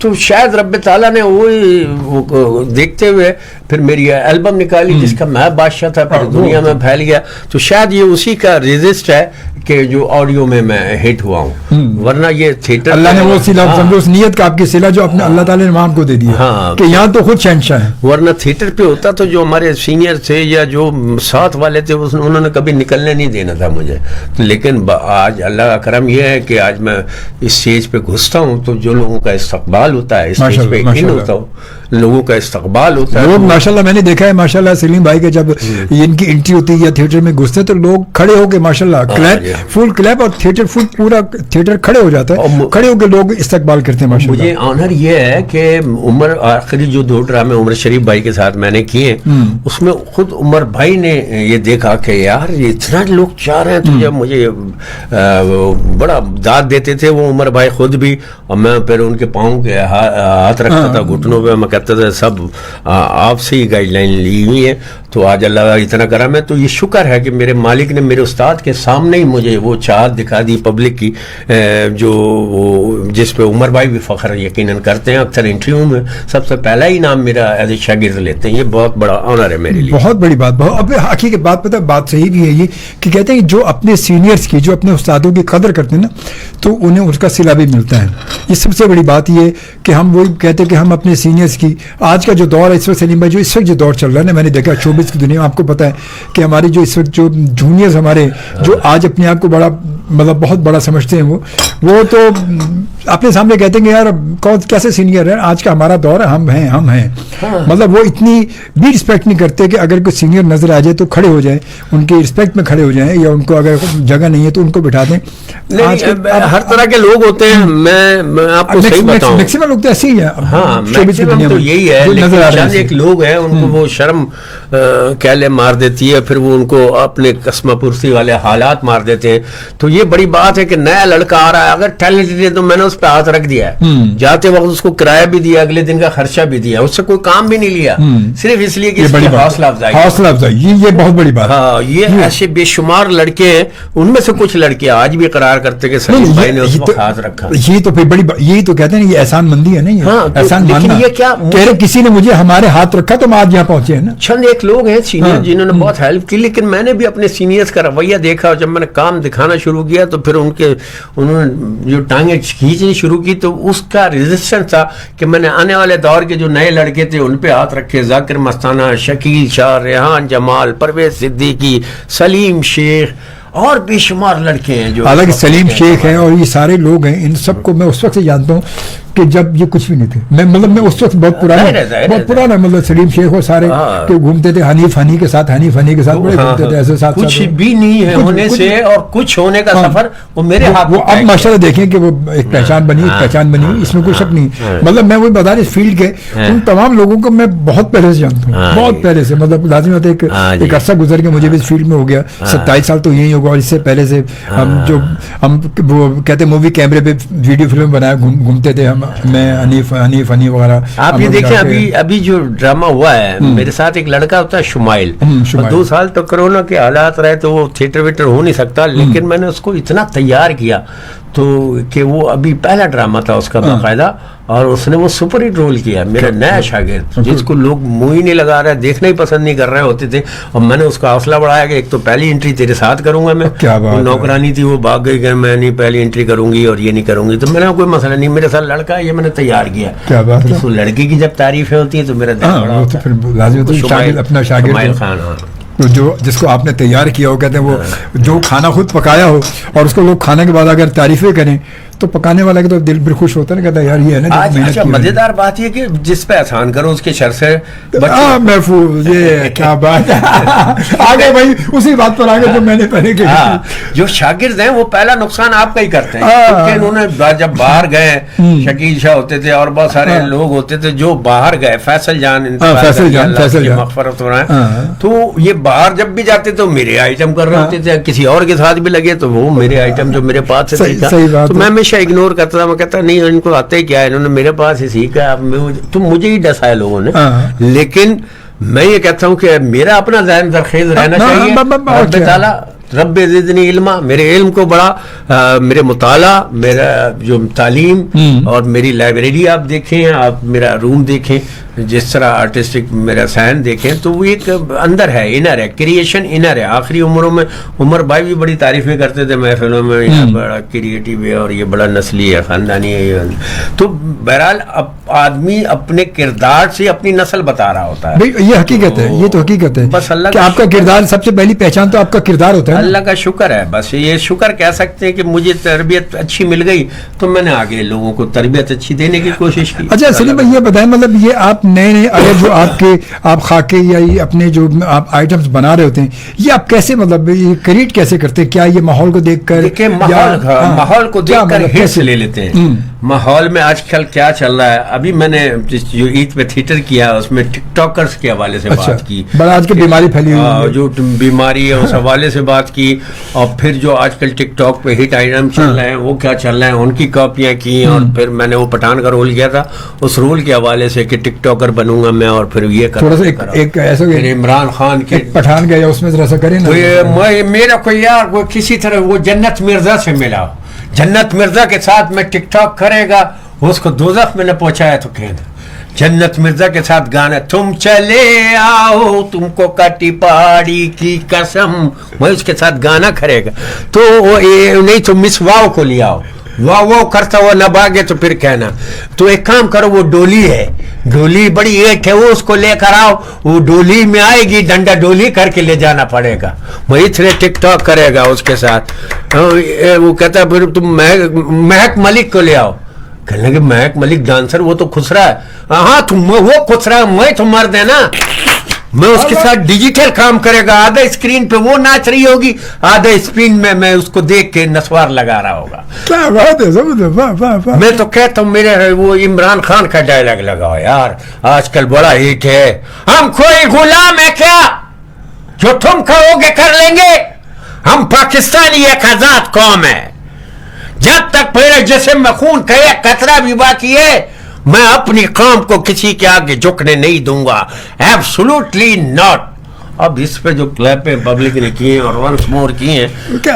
S1: تو شاید رب تعالیٰ نے وہ دیکھتے ہوئے پھر میری البم نکالی جس کا میں بادشاہ تھا, پھر دنیا میں پھیل گیا. تو شاید یہ اسی کا ریزسٹ ہے کہ جو آڈیو میں ہٹ ہوا ہوں, ورنہ یہ تھیٹر
S2: اللہ نے وہ صلہ سمجھو اس نیت کا آپ کی صلہ جو اپنے اللہ تعالیٰ نے امام کو دے دیا کہ یہاں تو خود شہنشاہ ہے.
S1: ورنہ تھیٹر پہ ہوتا تو جو ہمارے سینئر تھے یا جو ساتھ والے تھے انہوں نے کبھی نکلنے نہیں دینا تھا مجھے. لیکن آج اللہ کا کرم یہ ہے کہ آج میں اس اسٹیج پہ گھستا ہوں تو جو لوگوں کا استقبال ہوتا ہے, اسٹیج پہ ہوتا ہوں, لوگوں کا استقبال ہوتا ہے.
S2: لوگ ماشاءاللہ میں نے دیکھا ہے ماشاءاللہ سلیم بھائی کے جب ان کی انٹری ہوتی ہے یا تھیٹر میں گھستے تو لوگ کھڑے ہو کے ماشاءاللہ کلیپ فل کلیپ, اور تھیٹر فل پورا تھیٹر کھڑے ہو جاتا ہے, کھڑے ہو کے لوگ استقبال کرتے ہیں ماشاءاللہ.
S1: مجھے آنر یہ ہے کہ عمر آخری جو 2 ڈرامے عمر شریف بھائی کے ساتھ میں نے کیے, اس میں خود عمر بھائی نے یہ دیکھا کہ یار یہ اتنا لوگ چاہ رہے ہیں تو جب مجھے بڑا داد دیتے تھے وہ عمر بھائی خود بھی, اور میں پھر ان کے پاؤں کے ہاتھ رکھتا تھا گھٹنوں پہ, میں کہتا تھا سب آپ سے ہی گائیڈ لائن لی ہوئی ہے. تو آج اللہ کا اتنا کرم ہے, تو یہ شکر ہے کہ میرے مالک نے میرے استاد کے سامنے ہی مجھے وہ چاہت دکھا دی پبلک کی, جو جس پہ عمر بھائی بھی فخر یقیناً کرتے ہیں. اکثر انٹرویو میں سب سے پہلا ہی نام میرا ایز اے شاگرد لیتے ہیں, یہ بہت بڑا آنر ہے میرے لیے.
S2: بہت بڑی بات. اب حقیقت بات پتہ بات صحیح بھی ہے یہ کہ کہتے ہیں جو اپنے سینئرز کی, جو اپنے استادوں کی قدر کرتے ہیں نا, تو انہیں اس کا صلہ بھی ملتا ہے. یہ سب سے بڑی بات یہ کہ ہم وہی کہتے ہیں کہ ہم اپنے سینئرز کی, آج کا جو دور ہے اس وقت سلیم بھائی جو اس وقت جو دور چل رہا ہے نا, میں نے دیکھا شوبز کی دنیا میں, آپ کو پتہ ہے کہ ہماری جو اس وقت جو جونیئرز ہمارے جو آج اپنے آپ کو بڑا مطلب بہت بڑا سمجھتے ہیں, وہ تو اپنے سامنے کہتے ہیں کہ یار کون کیسے سینئر ہے, آج کا ہمارا دور ہے, ہم ہیں. مطلب وہ اتنی بھی رسپیکٹ نہیں کرتے کہ اگر کوئی سینئر نظر آ جائے تو کھڑے ہو جائیں, ان کے رسپیکٹ میں کھڑے ہو جائیں, یا ان کو اگر جگہ نہیں ہے تو ان کو بٹھا دیں.
S1: ہر طرح کے لوگ ہوتے ہیں, میں آپ کو صحیح بتاؤں
S2: میکسیمم لوگ تو ایسے ہی ہیں.
S1: ہاں میکسیمم تو یہی ہے, لیکن ایک لوگ ہیں ان کو وہ شرم کیلے مار دیتی ہے, پھر وہ ان کو اپنے قسمہ پرسی والے حالات مار دیتے ہیں. تو یہ بڑی بات ہے کہ نیا لڑکا آ رہا ہے, اگر ٹیلنٹڈ ہے تو میں نے اس پہ ہاتھ رکھ دیا ہے, جاتے وقت اس کو کرایہ بھی دیا, اگلے دن کا خرچہ بھی دیا, اس سے کوئی کام بھی نہیں لیا, صرف اس لیے کہ اس کی حوصلہ افزائی.
S2: یہ بہت بڑی بات.
S1: ہاں یہ ایسے بے شمار لڑکے ہیں, ان میں سے کچھ لڑکے آج بھی اقرار کرتے کہ سلیم بھائی نے اس وقت ہاتھ رکھا.
S2: یہ تو پھر بڑی یہی تو کہتے ہیں یہ احسان مندی ہے نا, احسان ماننا. یہ کیا کسی نے مجھے ہمارے ہاتھ رکھا تو ہم آج یہاں پہنچے ہیں نا.
S1: چند ایک لوگ ہیں سینئر جنہوں نے بہت ہیلپ کی, لیکن میں نے بھی اپنے سینئرز کا رویہ دیکھا, اور جب میں نے کام دکھانا شروع کیا تو پھر انہوں نے جو ٹانگیں کھینچنی شروع کی, تو اس کا ریزسٹنس تھا کہ میں نے آنے والے دور کے جو نئے لڑکے تھے ان پہ ہاتھ رکھے. ذاکر مستانہ, شکیل شاہ, ریحان جمال, پرویز صدیقی, سلیم شیخ, اور بے شمار لڑکے ہیں جو,
S2: حالانکہ سلیم شیخ ہیں اور یہ سارے لوگ ہیں, ان سب کو میں اس وقت سے جانتا ہوں کہ جب یہ کچھ بھی نہیں تھے. میں اس وقت بہت پرانا مطلب سلیم شیخ اور سارے گھومتے تھے حنیف ہنی کے ساتھ بڑے گھومتے تھے ایسے ساتھ.
S1: کچھ بھی نہیں ہے ہونے سے اور کچھ ہونے کا سفر وہ میرے ہاتھ.
S2: وہ اب ماشاءاللہ دیکھیں کہ وہ ایک پہچان بنی, اس میں کوئی شک نہیں. مطلب میں وہی بتا رہا اس فیلڈ کے ان تمام لوگوں کو میں بہت پہلے سے جانتا ہوں, بہت پہلے سے. مطلب لازمی ہوتا ہے ایک عرصہ گزر کے مجھے بھی اس فیلڈ میں ہو گیا, 27 سال تو یہی ہوگا. اور اس سے پہلے سے ہم وہ کہتے ہیں مووی کیمرے پہ ویڈیو فلم بنایا گھومتے تھے ہم, میں حنیف وغیرہ.
S1: آپ یہ دیکھیں ابھی جو ڈرامہ ہوا ہے میرے ساتھ, ایک لڑکا ہوتا ہے شمائل, 2 سال تو کرونا کے حالات رہے تو وہ تھیٹر ویٹر ہو نہیں سکتا, لیکن میں نے اس کو اتنا تیار کیا تو کہ وہ ابھی پہلا ڈرامہ تھا اس کا باقاعدہ, اور اس نے وہ سپر ہٹ رول کیا. میرا نیا شاگرد جس کو لوگ منہ ہی نہیں لگا رہے, دیکھنا ہی پسند نہیں کر رہے ہوتے تھے, اور میں نے اس کا حوصلہ بڑھایا کہ ایک تو پہلی انٹری تیرے ساتھ کروں گا میں. نوکرانی تھی وہ بھاگ گئی کہ میں نہیں پہلی انٹری کروں گی اور یہ نہیں کروں گی, تو میں نے کوئی مسئلہ نہیں, میرے ساتھ لڑکا ہے, یہ میں نے تیار کیا. تو لڑکی کی جب تعریفیں ہوتی ہیں تو میرا دل بڑا ہوتا ہے.
S2: اپنا شاگرد
S1: خان
S2: جو جس کو آپ نے تیار کیا ہو, کہتے ہیں وہ جو کھانا خود پکایا ہو اور اس کو لوگ کھانے کے بعد اگر تعریفیں کریں تو پکانے والا کے تو دل بھی خوش ہوتا ہے, کہتا ہے یار یہ ہے نا.
S1: اچھا مزیدار بات یہ کہ جس پہ احسان کرو اس کے شر سے
S2: محفوظ. یہ کیا بات ہے, آگے بھائی اسی بات پر آگے جو میں نے پہلے کہ
S1: جو شاگرد ہیں وہ پہلا نقصان آپ کا ہی کرتے ہیں, کیونکہ انہوں نے جب باہر گئے, شکیل شاہ ہوتے تھے اور بہت سارے لوگ ہوتے تھے جو باہر گئے, فیصل جان مغفرت ہو رہا ہے, تو یہ باہر جب بھی جاتے تو میرے آئٹم کر رہے ہوتے تھے, کسی اور کے ساتھ بھی لگے تو وہ میرے آئٹم جو میرے پاس سے سیکھا, تو میں ہمیشہ اگنور کرتا تھا. میں کہتا نہیں ان کو آتے کیا ہے, انہوں نے میرے پاس ہی سیکھا, تو مجھے ہی ڈسایا لوگوں نے. لیکن میں یہ کہتا ہوں کہ میرا اپنا ذہن زرخیز رہنا چاہیے. رب تعالیٰ رب زدنی علما، میرے علم کو بڑا، میرے مطالعہ، میرا جو تعلیم اور میری لائبریری آپ دیکھیں، آپ میرا روم دیکھیں، جس طرح آرٹسٹک میرا سائن دیکھیں تو وہ ایک اندر ہے، انر ہے، کریشن انر ہے. آخری عمروں میں عمر بھائی بھی بڑی تعریفیں کرتے تھے محفلوں میں، یہ بڑا کریٹیو ہے اور یہ بڑا نسلی ہے، خاندانی ہے. تو بہرحال آدمی اپنے کردار سے اپنی نسل بتا رہا ہوتا ہے.
S2: یہ حقیقت ہے، یہ تو حقیقت ہے.
S1: بس اللہ
S2: کہ آپ کا کردار، سب سے پہلی پہچان تو آپ کا کردار ہوتا ہے.
S1: اللہ کا شکر ہے، بس یہ شکر کہہ سکتے ہیں کہ مجھے تربیت اچھی مل گئی تو میں نے آگے لوگوں کو تربیت اچھی دینے کی کوشش کی.
S2: اچھا سلیم بھائی یہ بتائیں، مطلب یہ آپ نئے اگر جو آپ خاکے یا یہ اپنے جو آپ آئٹمس بنا رہے ہوتے ہیں، یہ آپ کیسے مطلب یہ کریٹ کیسے کرتے ہیں؟ کیا یہ ماحول کو دیکھ کر؟
S1: ماحول کو دیکھ کر ہٹس لے لیتے ہیں. ماحول میں آج کل کیا چل رہا ہے، ابھی میں نے جو عید پہ تھیٹر کیا اس میں ٹک ٹاکرز کے حوالے سے بات کی،
S2: بڑا آج کل بیماری پھیلی ہوئی،
S1: جو بیماری ہے اس حوالے سے بات کی. اور پھر جو آج کل ٹک ٹاک پہ ہٹ آئٹم چل رہے ہیں وہ کیا چل رہے ہیں ان کی کاپیاں کی. اور پھر میں نے وہ پٹھان کا رول کیا تھا، اس رول کے حوالے سے کہ ٹک ٹاکر بنوں گا میں، اور پھر یہ عمران خان کے
S2: پٹھان گیا اس میں ذرا سا کریں نا.
S1: میرا کوئی یار وہ کسی طرح وہ جنت مرزا سے ملا، جنت مرزا کے ساتھ میں ٹک ٹاک کرے گا، اس کو دوزخ میں نے پہنچایا. تو کہنا جنت مرزا کے ساتھ گانا، تم چلے آؤ تم کو کاٹی پہاڑی کی قسم، میں اس کے ساتھ گانا کرے گا. تو نہیں تو مس واو کو لے آؤ، واہ واہ کرتا ہوا نہ بھاگے تو پھر کہنا. تو ایک کام کرو، وہ ڈولی ہے، ڈولی بڑی ایٹ ہے، وہ اس کو لے کر آؤ، وہ ڈولی میں آئے گی، ڈنڈا ڈولی کر کے لے جانا پڑے گا. وہ اتنے ٹک ٹاک کرے گا اس کے ساتھ. وہ کہتا ہے پھر تم مہک ملک کو لے آؤ. کہنے لگے مہک ملک ڈانسر، وہ تو خسرا ہے. ہاں تم وہ خسرا ہے، میں تو مرد ہے نا. میں اس کے ساتھ ڈیجیٹل کام کرے گا، آدھا اسکرین پہ وہ ناچ رہی ہوگی، آدھا اسکرین میں اس کو دیکھ کے نسوار لگا رہا ہوگا.
S2: کیا بات ہے.
S1: میں تو کہتا ہوں میرے وہ عمران خان کا ڈائلاگ لگاؤ یار، آج کل بڑا ہٹ ہے. ہم کوئی غلام ہے کیا جو تم کہو گے کر لیں گے؟ ہم پاکستانی ایک آزاد قوم ہے. جب تک میرے جسم میں خون کا ایک قطرہ بھی باقی ہے میں اپنی قوم کو کسی کے آگے جھکنے نہیں دوں گا. Absolutely not. اب اس پہ جو کلیپیں پبلک نے کی ہیں اور ونس مور کی ہیں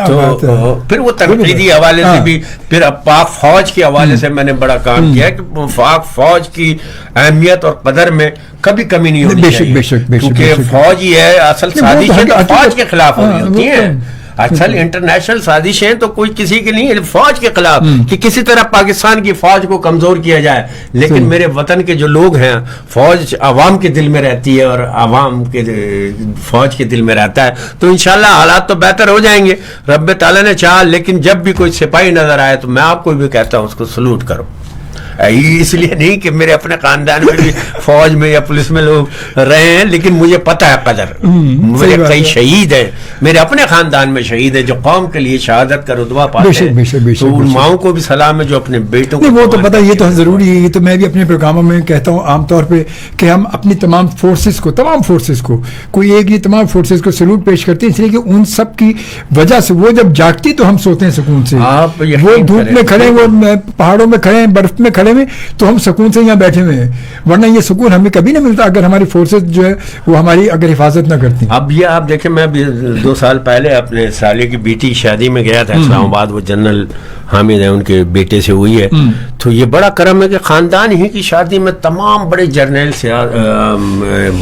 S1: تو پھر وہ تنقیدی حوالے سے بھی، پھر اب پاک فوج کے حوالے سے میں نے بڑا کام کیا کہ پاک فوج کی اہمیت اور قدر میں کبھی کمی نہیں ہونی چاہیے، کیونکہ فوج ہی ہے اصل سازشیں تو فوج کے خلاف ہو رہی ہوتی ہیں. اصل انٹرنیشنل سازشیں تو کوئی کسی کے نہیں، فوج کے خلاف کہ کسی طرح پاکستان کی فوج کو کمزور کیا جائے. لیکن میرے وطن کے جو لوگ ہیں، فوج عوام کے دل میں رہتی ہے اور عوام کے فوج کے دل میں رہتا ہے. تو انشاءاللہ حالات تو بہتر ہو جائیں گے، رب تعالیٰ نے چاہا. لیکن جب بھی کوئی سپاہی نظر آئے تو میں آپ کو بھی کہتا ہوں اس کو سلوٹ کرو. اس لیے نہیں کہ میرے اپنے خاندان میں بھی فوج میں یا پولیس میں لوگ رہے ہیں، لیکن مجھے پتہ ہے قدر. میرے کئی شہید ہیں میرے اپنے خاندان میں شہید ہیں جو قوم کے لیے شہادت کا رتبہ پاتے ہیں. تو ان ماؤں کو بھی سلام ہے جو اپنے بیٹوں کو.
S2: وہ تو پتہ، یہ تو ضروری ہے. یہ تو میں بھی اپنے پروگراموں میں کہتا ہوں عام طور پہ کہ ہم اپنی تمام فورسز کو کوئی ایک یہ تمام فورسز کو سلوٹ پیش کرتے ہیں، اس لیے کہ ان سب کی وجہ سے وہ جب جاگتی تو ہم سوتے ہیں سکون سے. وہ دھوپ میں کھڑے، وہ پہاڑوں میں کھڑے ہیں، برف میں کھڑے میں، تو ہم سکون سے یہاں بیٹھے ہوئے ہیں. ورنہ یہ سکون ہمیں کبھی نہیں ملتا اگر ہماری فورسز جو ہے وہ ہماری اگر حفاظت نہ کرتی.
S1: اب یہ آپ دیکھیں، میں 2 سال پہلے اپنے سالے کی بیٹی شادی میں گیا تھا اسلام آباد. وہ جنرل حامد ہے، ان کے بیٹے سے ہوئی ہے. تو یہ بڑا کرم ہے کہ خاندان ہی کی شادی میں تمام بڑے جرنیل سے،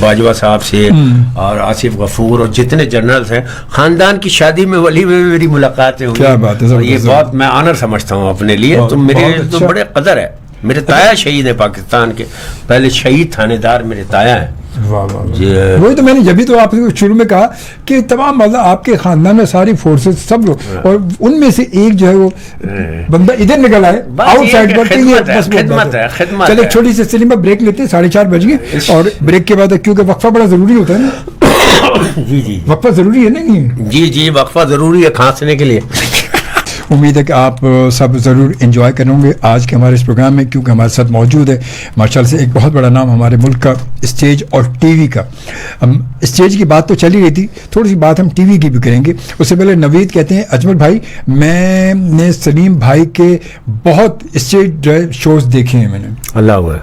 S1: باجوہ صاحب سے اور آصف غفور اور جتنے جنرلز ہیں، خاندان کی شادی میں ولی میں میری ملاقاتیں ہوئی.
S2: کیا بات ہے.
S1: یہ بہت میں آنر سمجھتا ہوں اپنے لیے. تو میرے تو بڑے قدر ہے. میرے تایا شہید ہیں پاکستان کے، پہلے شہید تھانے دار میرے تایا ہیں.
S2: وہی تو میں نے جبھی تو آپ شروع میں کہا کہ تمام مطلب آپ کے خاندان میں ساری فورسز سب لوگ، اور ان میں سے ایک جو ہے وہ بندہ ادھر نکل آئے آؤٹ سائڈ پر. چلے چھوٹی سی سلیم بریک لیتے ہیں، 4:30 بج گئے. اور بریک کے بعد کیونکہ وقفہ بڑا ضروری ہوتا ہے نا.
S1: جی
S2: وقفہ ضروری ہے نا. نہیں
S1: جی وقفہ ضروری ہے کھانسنے کے لیے.
S2: امید ہے کہ آپ سب ضرور انجوائے کریں گے آج کے ہمارے اس پروگرام میں، کیونکہ ہمارے ساتھ موجود ہے ماشاءاللہ سے ایک بہت بڑا نام ہمارے ملک کا اسٹیج اور ٹی وی کا. ہم اسٹیج کی بات تو چل ہی رہی تھی، تھوڑی سی بات ہم ٹی وی کی بھی کریں گے. اس سے پہلے نوید کہتے ہیں اجمل بھائی میں نے سلیم بھائی کے بہت اسٹیج شوز دیکھے ہیں. میں نے
S1: اللہ ہوا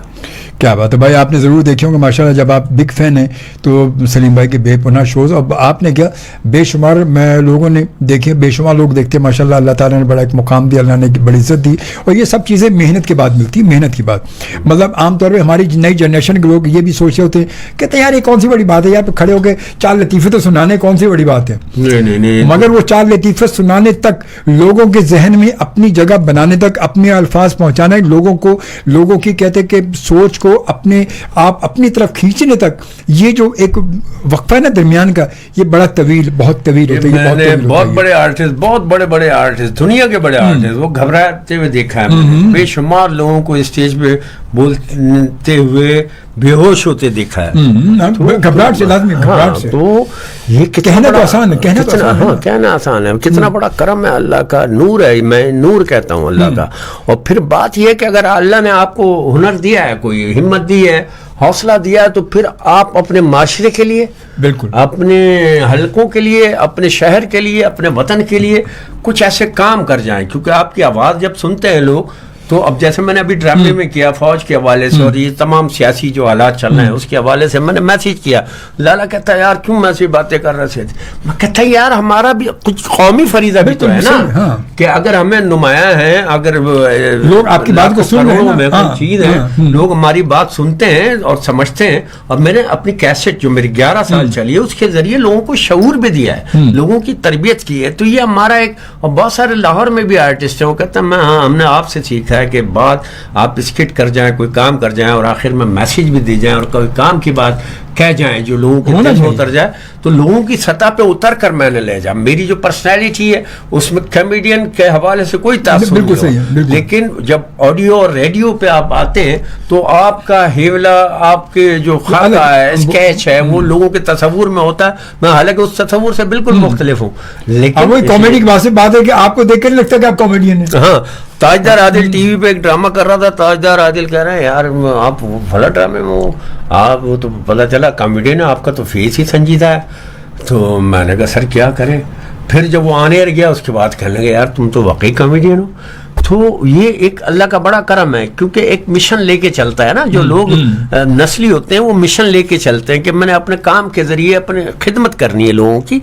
S2: کیا بات ہے بھائی, آپ نے ضرور دیکھے ہوں گے ماشاءاللہ, جب آپ بگ فین ہیں تو سلیم بھائی کے بے پناہ شوز, اور آپ نے کیا بے شمار لوگوں نے دیکھے, بے شمار لوگ دیکھتے ہیں ماشاءاللہ. اللہ تعالیٰ نے بڑا ایک مقام دیا, اللہ نے بڑی عزت دی, اور یہ سب چیزیں محنت کے بعد ملتی, محنت کی بات. مطلب عام طور پہ ہماری نئی جنریشن کے لوگ یہ بھی سوچ رہے ہوتے ہیں کہتے ہیں یار یہ کون سی بڑی بات ہے, یار کھڑے ہو کے 4 لطیفے تو سنانے کون سی بڑی بات ہے.
S1: نہیں,
S2: مگر وہ 4 لطیفے سنانے تک, لوگوں کے ذہن میں اپنی جگہ بنانے تک, اپنے الفاظ پہنچانا, لوگوں کی کہتے ہیں کہ سوچ کو آپ اپنی طرف کھینچنے تک, یہ جو ایک وقفہ ہے نا درمیان کا, یہ بڑا طویل, بہت طویل ہوتا ہے.
S1: میں نے بہت بڑے آرٹسٹ, بہت بڑے آرٹسٹ, دنیا کے بڑے آرٹسٹ, وہ گھبراتے ہوئے دیکھا ہے, بے شمار لوگوں کو اسٹیج پہ بولتے ہوئے بے ہوش ہوتے دیکھا ہے.
S2: گھبراہٹ سے لازمی, گھبراہٹ سے.
S1: تو یہ
S2: کہنا تو آسان ہے,
S1: کہنا آسان ہے, کتنا بڑا کرم ہے اللہ کا, نور ہے, میں نور کہتا ہوں اللہ کا. اور پھر بات یہ ہے کہ اگر اللہ نے آپ کو ہنر دیا ہے, کوئی ہمت دی ہے, حوصلہ دیا ہے, تو پھر آپ اپنے معاشرے کے لیے,
S2: بالکل
S1: اپنے حلقوں کے لیے, اپنے شہر کے لیے, اپنے وطن کے لیے کچھ ایسے کام کر جائیں. کیونکہ آپ کی آواز جب سنتے ہیں لوگ, تو اب جیسے میں نے ابھی ڈرامے میں کیا فوج کے حوالے سے, اور یہ تمام سیاسی جو حالات چل رہے ہیں اس کے حوالے سے میں نے میسیج کیا. لالا کہتا ہے یار کیوں ایسی باتیں کر رہے تھے. میں کہتا ہے یار ہمارا بھی کچھ قومی فریضہ بھی تو ہے نا, کہ اگر ہمیں نمایاں ہیں, اگر
S2: لوگ آپ کی بات کو سن رہے ہیں,
S1: میں کوئی چیز ہے, لوگ ہماری بات سنتے ہیں اور سمجھتے ہیں. اور میں نے اپنی کیسٹ جو میری 11 سال چلی ہے, اس کے ذریعے لوگوں کو شعور بھی دیا ہے, لوگوں کی تربیت کی ہے. تو یہ ہمارا ایک, اور بہت سارے لاہور میں بھی آرٹسٹ ہیں, وہ کہتے ہیں ہم نے آپ سے سیکھا ہے کہ بات آپ اسکٹ کر جائیں, کوئی کام کر جائیں, اور آخر میں میسیج بھی دے جائیں, اور کوئی کام کی بات کہہ جائیں جو لوگوں کے دل میں اتر جائے. تو لوگوں کی سطح پہ اتر کر میں نے لے جا. میری جو پرسنالٹی ہے اس میں کامیڈین کے حوالے سے کوئی تعصب نہیں ہو, لیکن جب آڈیو اور ریڈیو پہ آپ آتے ہیں تو آپ کا ہیولا, آپ کے جو خاکہ ہے, اسکیچ ہے, وہ لوگوں کے تصور میں ہوتا ہے. میں حالانکہ اس تصور سے بالکل مختلف ہوں, لیکن
S2: وہی کامیڈی کی بات ہے کہ آپ کو دیکھ کر لگتا ہے کہ آپ کامیڈین ہیں.
S1: ہاں, تاجدار عادل ٹی وی پہ ایک ڈرامہ کر رہا تھا, تاجدار عادل کہہ رہے ہیں یار آپ بھلا ڈرامے میں آپ, وہ تو پتہ چلا کامیڈین ہے, آپ کا تو فیس ہی سنجیدہ ہے. تو میں نے کہا سر کیا کریں. پھر جب وہ آنے گیا اس کے بعد کہنے لگے یار تم تو واقعی کامیڈین ہو. تو یہ ایک اللہ کا بڑا کرم ہے, کیونکہ ایک مشن لے کے چلتا ہے نا, جو لوگ نسلی ہوتے ہیں وہ مشن لے کے چلتے ہیں کہ میں نے اپنے کام کے ذریعے اپنے خدمت کرنی ہے لوگوں کی.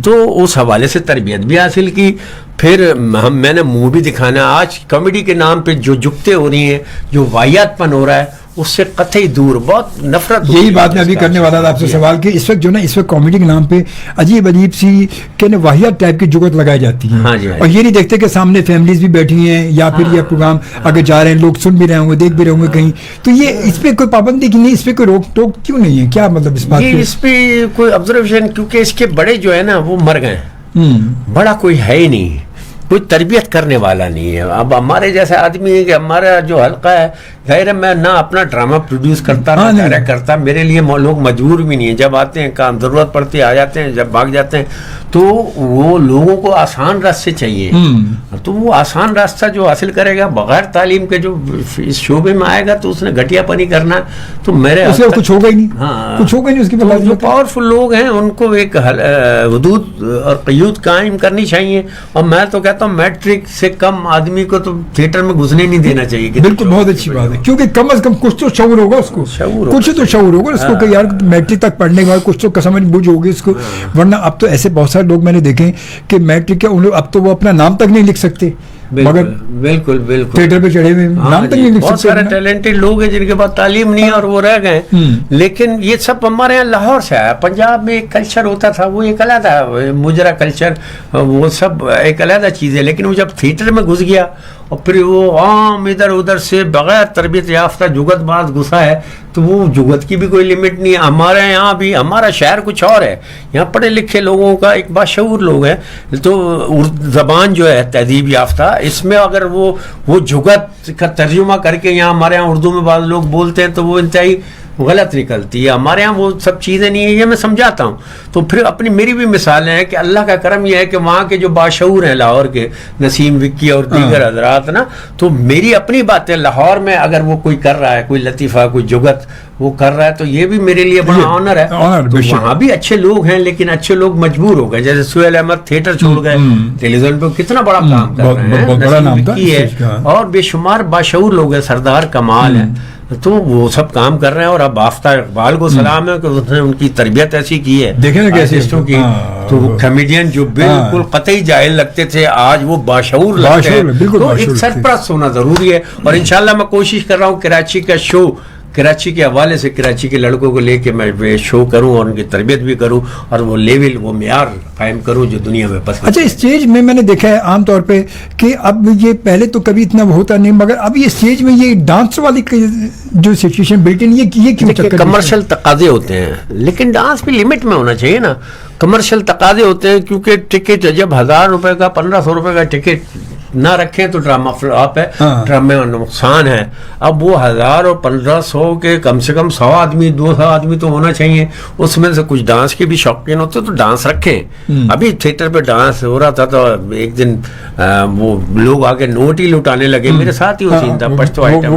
S1: تو اس حوالے سے تربیت بھی حاصل کی. پھر میں نے منہ بھی دکھانا. آج کامیڈی کے نام پہ جو جگتیں ہو رہی ہیں, جو واحد پن ہو رہا ہے, اس سے قطعی دور, بہت نفرت.
S2: یہی بات میں ابھی کرنے والا تھا آپ سے سوال کہ اس وقت جو نا, اس وقت کامیڈی کے نام پہ عجیب سی کہ واحد ٹائپ کی جگت لگائی جاتی ہے, اور یہ نہیں دیکھتے کہ سامنے فیملیز بھی بیٹھی ہیں, یا پھر یہ پروگرام اگر جا رہے ہیں لوگ سن بھی رہے ہوں گے, دیکھ بھی رہے ہوں گے کہیں. تو یہ اس پہ کوئی پابندی کی نہیں, اس پہ کوئی روک ٹوک کیوں نہیں ہے, کیا مطلب اس بات
S1: پہ؟ اس پہ کوئی آبزرویشن, کیونکہ اس کے بڑے جو ہے نا وہ مر گئے, بڑا کوئی ہے ہی نہیں, کوئی تربیت کرنے والا نہیں ہے. اب ہمارے جیسے آدمی ہے کہ ہمارا جو حلقہ ہے, غیر میں نہ اپنا ڈرامہ پروڈیوس کرتا نہ ڈائریکٹ کرتا, میرے لیے لوگ مجبور بھی نہیں ہیں, جب آتے ہیں کام ضرورت پڑتی ہے آ جاتے ہیں, جب بھاگ جاتے ہیں. تو وہ لوگوں کو آسان راستے چاہیے, تو وہ آسان راستہ جو حاصل کرے گا بغیر تعلیم کے, جو اس شعبے میں آئے گا تو اس نے گھٹیا پنی کرنا ہے. تو میرے
S2: کچھ ہوگا ہی نہیں, کچھ ہوگا نہیں. اس کی
S1: جو پاورفل لوگ ہیں ان کو ایک حدود اور قیود قائم کرنی چاہیے. اور میں تو کہتا ہوں میٹرک سے کم آدمی کو تو تھیٹر میں گھسنے نہیں دینا چاہیے.
S2: بالکل, بہت اچھی بات ہے, کیونکہ کم از کم کچھ تو شعور ہوگا اس کو, کچھ تو شعور ہوگا اس کو کہ یار میٹرک تک پڑھنے کے بعد کچھ تو سمجھ بوجھ ہوگی اس کو. ورنہ اب تو ایسے بہت سارے لوگ میں نے دیکھے کہ میٹرک کے اب تو وہ اپنا نام تک نہیں لکھ سکتے, مگر
S1: بالکل
S2: تھیٹر پہ چڑھے ہوئے نام تک نہیں لکھ سکتے.
S1: بہت سارے ٹیلنٹڈ لوگ ہیں جن کے پاس تعلیم نہیں ہے اور وہ رہ گئے. لیکن یہ سب ہمارے یہاں لاہور سے آیا. پنجاب میں ایک کلچر ہوتا تھا, وہ ایک علیحدہ مجرا کلچر, وہ سب ایک علیحدہ چیز ہے. لیکن وہ جب تھیٹر میں گھس گیا اور پھر وہ عام ادھر ادھر سے بغیر تربیت یافتہ جگت باز گھسا ہے, تو وہ جگت کی بھی کوئی لمٹ نہیں ہے. ہمارے یہاں بھی, ہمارا شہر کچھ اور ہے, یہاں پڑھے لکھے لوگوں کا ایک باشعور لوگ ہیں, تو زبان جو ہے تہذیب یافتہ, اس میں اگر وہ جگت کا ترجمہ کر کے یہاں ہمارے یہاں اردو میں بعض لوگ بولتے ہیں تو وہ انتہائی غلط نکلتی ہے. ہمارے ہاں وہ سب چیزیں نہیں ہیں, یہ میں سمجھاتا ہوں. تو پھر اپنی میری بھی مثالیں ہیں کہ اللہ کا کرم یہ ہے کہ وہاں کے جو باشعور ہیں لاہور کے, نسیم وکی اور دیگر حضرات نا, تو میری اپنی باتیں لاہور میں اگر وہ کوئی کر رہا ہے, کوئی لطیفہ, کوئی جگت, وہ کر رہا ہے تو یہ بھی میرے لیے بڑا آنر ہے. تو وہاں بھی اچھے لوگ ہیں لیکن اچھے لوگ مجبور ہو گئے, جیسے سہیل احمد تھیٹر چھوڑ گئے, ٹیلی ویژن پہ کتنا بڑا کام کر رہے ہیں, اور بے شمار باشعور لوگ ہیں, سردار کمال ہیں, تو وہ سب کام کر رہے ہیں. اور اب آفتہ اقبال کو سلام ہے کہ اس نے ان کی تربیت ایسی کی ہے,
S2: دیکھیں نا کیسے
S1: کی. تو وہ کمیڈین جو بالکل قطعی جاہل لگتے تھے آج وہ باشعور لگتے ہیں. تو ایک سرپرست ہونا ضروری ہے. اور انشاءاللہ میں کوشش کر رہا ہوں کراچی کا شو, کراچی کے حوالے سے کراچی کے لڑکوں کو لے کے میں شو کروں اور ان کی تربیت بھی کروں اور وہ لیول وہ معیار قائم کروں جو دنیا میں پسند.
S2: اچھا, اسٹیج میں نے دیکھا ہے عام طور پہ کہ اب یہ پہلے تو کبھی اتنا ہوتا نہیں, مگر اب یہ اسٹیج میں یہ ڈانس والی جو سچویشن بلٹ ان, یہ کیوں؟
S1: کمرشل تقاضے ہوتے ہیں لیکن ڈانس بھی لمٹ میں ہونا چاہیے نا. کمرشل تقاضے ہوتے ہیں کیونکہ ٹکٹ جب 1000 روپے کا 1500 روپے کا ٹکٹ نہ رکھیں تو ڈرامہ فلاپ ہے, ڈرامے میں نقصان ہے. اب وہ 1000 اور 1500 کے کم سے کم 100 آدمی 200 آدمی تو ہونا چاہیے. اس میں سے کچھ ڈانس کے بھی شوقین ہوتے تو ڈانس رکھیں. ابھی تھیٹر پہ ڈانس ہو رہا تھا تو ایک دن وہ لوگ آگے نوٹ ہی لوٹانے لگے. میرے ساتھ ہی وہ سین تھا, Pashto item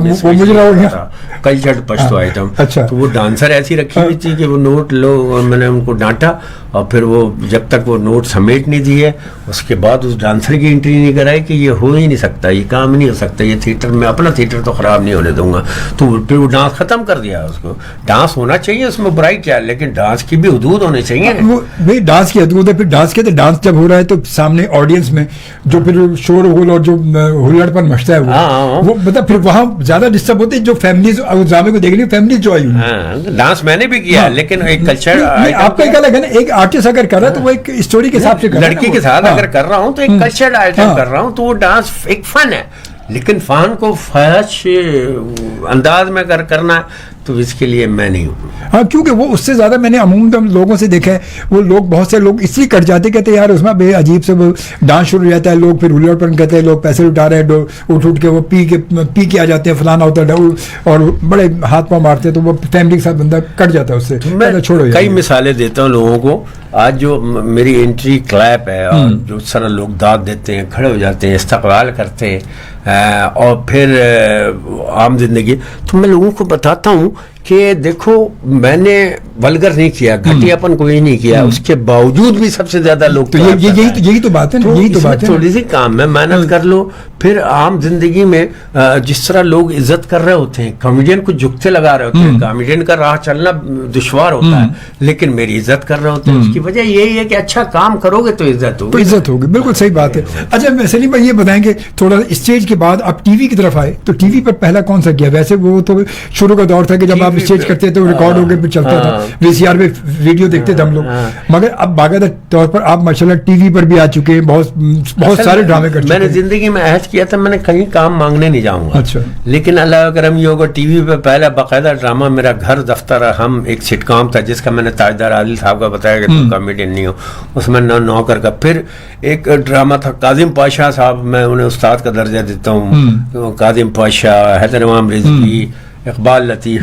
S1: culture Pashto item. تو وہ ڈانسر ایسی رکھی ہوئی تھی کہ وہ نوٹ لو, میں نے ان کو ڈانٹا اور پھر وہ جب تک وہ نوٹ سمیٹ نہیں دیے اس کے بعد اس ڈانسر کی انٹری نہیں کرائی کہ یہ ہو ہی نہیں سکتا, یہ کام نہیں ہو سکتا, یہ تھیٹر میں اپنا تھیٹر تو خراب نہیں ہونے دوں گا. تو پھر وہ ڈانس ختم کر دیا. اس کو ڈانس ہونا چاہیے, اس میں برائی کیا ہے, لیکن ڈانس کی بھی حدود ہونے چاہیے.
S2: وہ ڈانس کی حدود ہے. پھر ڈانس کے ڈانس جب ہو رہا ہے تو سامنے آڈینس میں جو پھر شور غل اور جو ہلڑ پن مچتا ہے وہ مطلب پھر وہاں زیادہ ڈسٹرب ہوتے ہیں جو فیملیز ڈرامے کو دیکھ رہی فیملیز جو آئی ہوئی.
S1: ڈانس میں نے بھی کیا لیکن ایک کلچر
S2: آپ کا ایک الگ ہے نا, ایک آرٹسٹ اگر کر رہا ہے تو وہ ایک اسٹوری کے حساب سے
S1: لڑکی کے ساتھ اگر کر رہا ہوں تو ایک کلچر آئٹم کر رہا ہوں تو وہ ڈانس ایک فن ہے. لیکن فن کو فحش انداز میں کرنا تو اس کے لیے میں نہیں ہوں.
S2: ہاں, کیونکہ وہ اس سے زیادہ میں نے عموماً لوگوں سے دیکھا ہے, وہ لوگ بہت سے لوگ اس لیے کٹ جاتے کہتے ہیں یار اس میں بے عجیب سے وہ ڈانس شروع ہو جاتا ہے, لوگ پھر ہلڑ پن کہتے ہیں, لوگ پیسے اٹھا رہے ہیں, اٹھ کے وہ پی کے آ جاتے ہیں, فلانا ہوتا ہے اور بڑے ہاتھ پاؤں مارتے ہیں, تو وہ فیملی کے ساتھ بندہ کٹ جاتا ہے اس سے.
S1: چھوڑو, کئی مثالیں دیتا ہوں لوگوں کو. آج جو میری انٹری کلیپ ہے اور جو سارا لوگ داد دیتے ہیں, کھڑے ہو جاتے ہیں, استقبال کرتے ہیں اور پھر عام زندگی, تو میں لوگوں کو بتاتا ہوں کہ دیکھو میں نے ولگر نہیں کیا, گھٹیا پن کوئی نہیں کیا, اس کے باوجود بھی سب سے زیادہ لوگ
S2: یہی تو بات ہے نا, یہی تو بات ہے.
S1: تھوڑی سی کام ہے, محنت کر لو. پھر عام زندگی میں جس طرح لوگ عزت کر رہے ہوتے ہیں, کامیڈین کو جھکتے لگا رہے ہوتے ہیں, کامیڈین کا راہ چلنا دشوار ہوتا ہے لیکن میری عزت کر رہے ہوتے ہیں. اس کی وجہ یہی ہے کہ اچھا کام کرو گے تو عزت ہوگی,
S2: عزت ہوگی. بالکل صحیح بات ہے. اچھا سلیم بھائی یہ بتائیں کہ تھوڑا اسٹیج کے بعد آپ ٹی وی کی طرف آئے تو ٹی وی پر پہلا کون سا کیا؟ ویسے وہ تو شروع کا دور تھا کہ جب آپ اسٹیج کرتے تو ریکارڈ ہو کے پھر چلتا تھا, وی سی آر پہ ویڈیو دیکھتے تھے ہم لوگ, مگر اب باقاعدہ طور پر آپ ماشاءاللہ ٹی وی پر بھی آ چکے ہیں, بہت سارے ڈرامے کر چکے ہیں.
S1: میں نے زندگی میں عہد کیا تھا میں نے کہیں کام مانگنے نہیں جاؤں گا.
S2: اچھا.
S1: لیکن اللہ کرم یہ ہوگا ٹی وی پہ پہلا باقاعدہ ڈرامہ میرا گھر دفتر ہم ایک سٹ کام تھا جس کا میں نے تاجدار عادل صاحب کا بتایا کہ تم کامیڈین نہیں ہو, اس میں نوکر کا. پھر ایک ڈرامہ تھا کاظم پاشا صاحب, میں انہیں استاد کا درجہ دیتا ہوں, کاظم پاشا, حیدر امام رضوی, اقبال لطیف.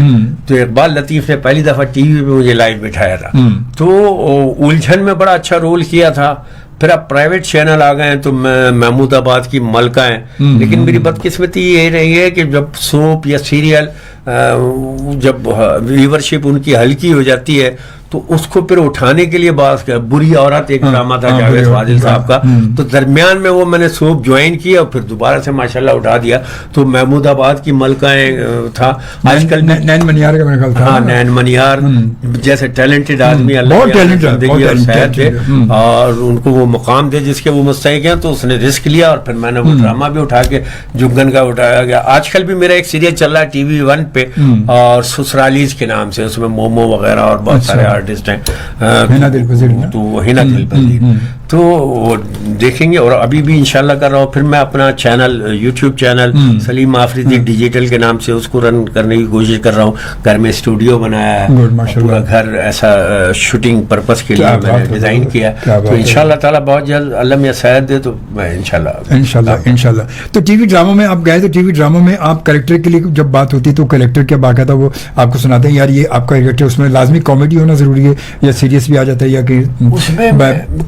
S1: تو اقبال لطیف نے پہلی دفعہ ٹی وی پہ مجھے لائیو بٹھایا تھا, تو الجھن میں بڑا اچھا رول کیا تھا. پھر اب پرائیویٹ چینل آ گئے ہیں تو میں محمود آباد کی ملکہ ہیں, لیکن میری بدقسمتی یہ رہی ہے کہ جب سوپ یا سیریل جب ویورشپ ان کی ہلکی ہو جاتی ہے تو اس کو پھر اٹھانے کے لیے بات بری عورت ایک ڈرامہ تھا جاوید فاضل صاحب کا, تو درمیان میں وہ میں نے سوپ جوائن کیا اور پھر دوبارہ سے ماشاءاللہ اٹھا دیا. تو محمود آباد کی ملکہیں تھا. آج کل
S2: نین منیار کا میرا خیال تھا.
S1: ہاں, نین منیار جیسے ٹیلنٹڈ آدمی اللہ زندگی اور صحت دے اور ان کو وہ مقام دے جس کے وہ مستحق ہیں, تو اس نے رسک لیا اور پھر میں نے وہ ڈرامہ بھی اٹھا کے جگن کا اٹھایا گیا. آج کل بھی میرا ایک سیریل چل رہا ہے ٹی وی 1 پہ اور سسرالیز کے نام سے, اس میں مومو وغیرہ اور بہت سارے آرٹسٹ ہیں, تو ہینا دل پذیر, تو وہ دیکھیں گے. اور ابھی بھی انشاءاللہ کر رہا ہوں. پھر میں اپنا چینل یوٹیوب چینل سلیم آفریدی ڈیجیٹل کے نام سے اس کو رن کرنے کی کوشش کر رہا ہوں. گھر میں اسٹوڈیو بنایا ہے, پورا گھر ایسا شوٹنگ پرپس کے لیے میں نے ڈیزائن کیا, تو انشاءاللہ تعالیٰ بہت جلد اللہ میاں صحت دے تو میں انشاءاللہ.
S2: تو ٹی وی ڈراموں میں آپ گئے تو ٹی وی ڈراموں میں آپ کریکٹر کے لیے جب بات ہوتی ہے تو کریکٹر کیا باقاعدہ وہ آپ کو سناتے ہیں یار یہ آپ کا کریکٹر, اس میں لازمی کامیڈی ہونا ضروری ہے یا سیریس بھی آ جاتا ہے, یا کہ
S1: اس میں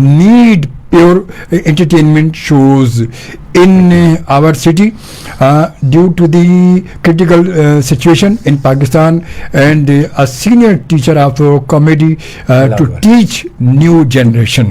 S2: need pure entertainment shows in our city due to the critical situation in Pakistan, and a senior teacher of comedy to teach new generation.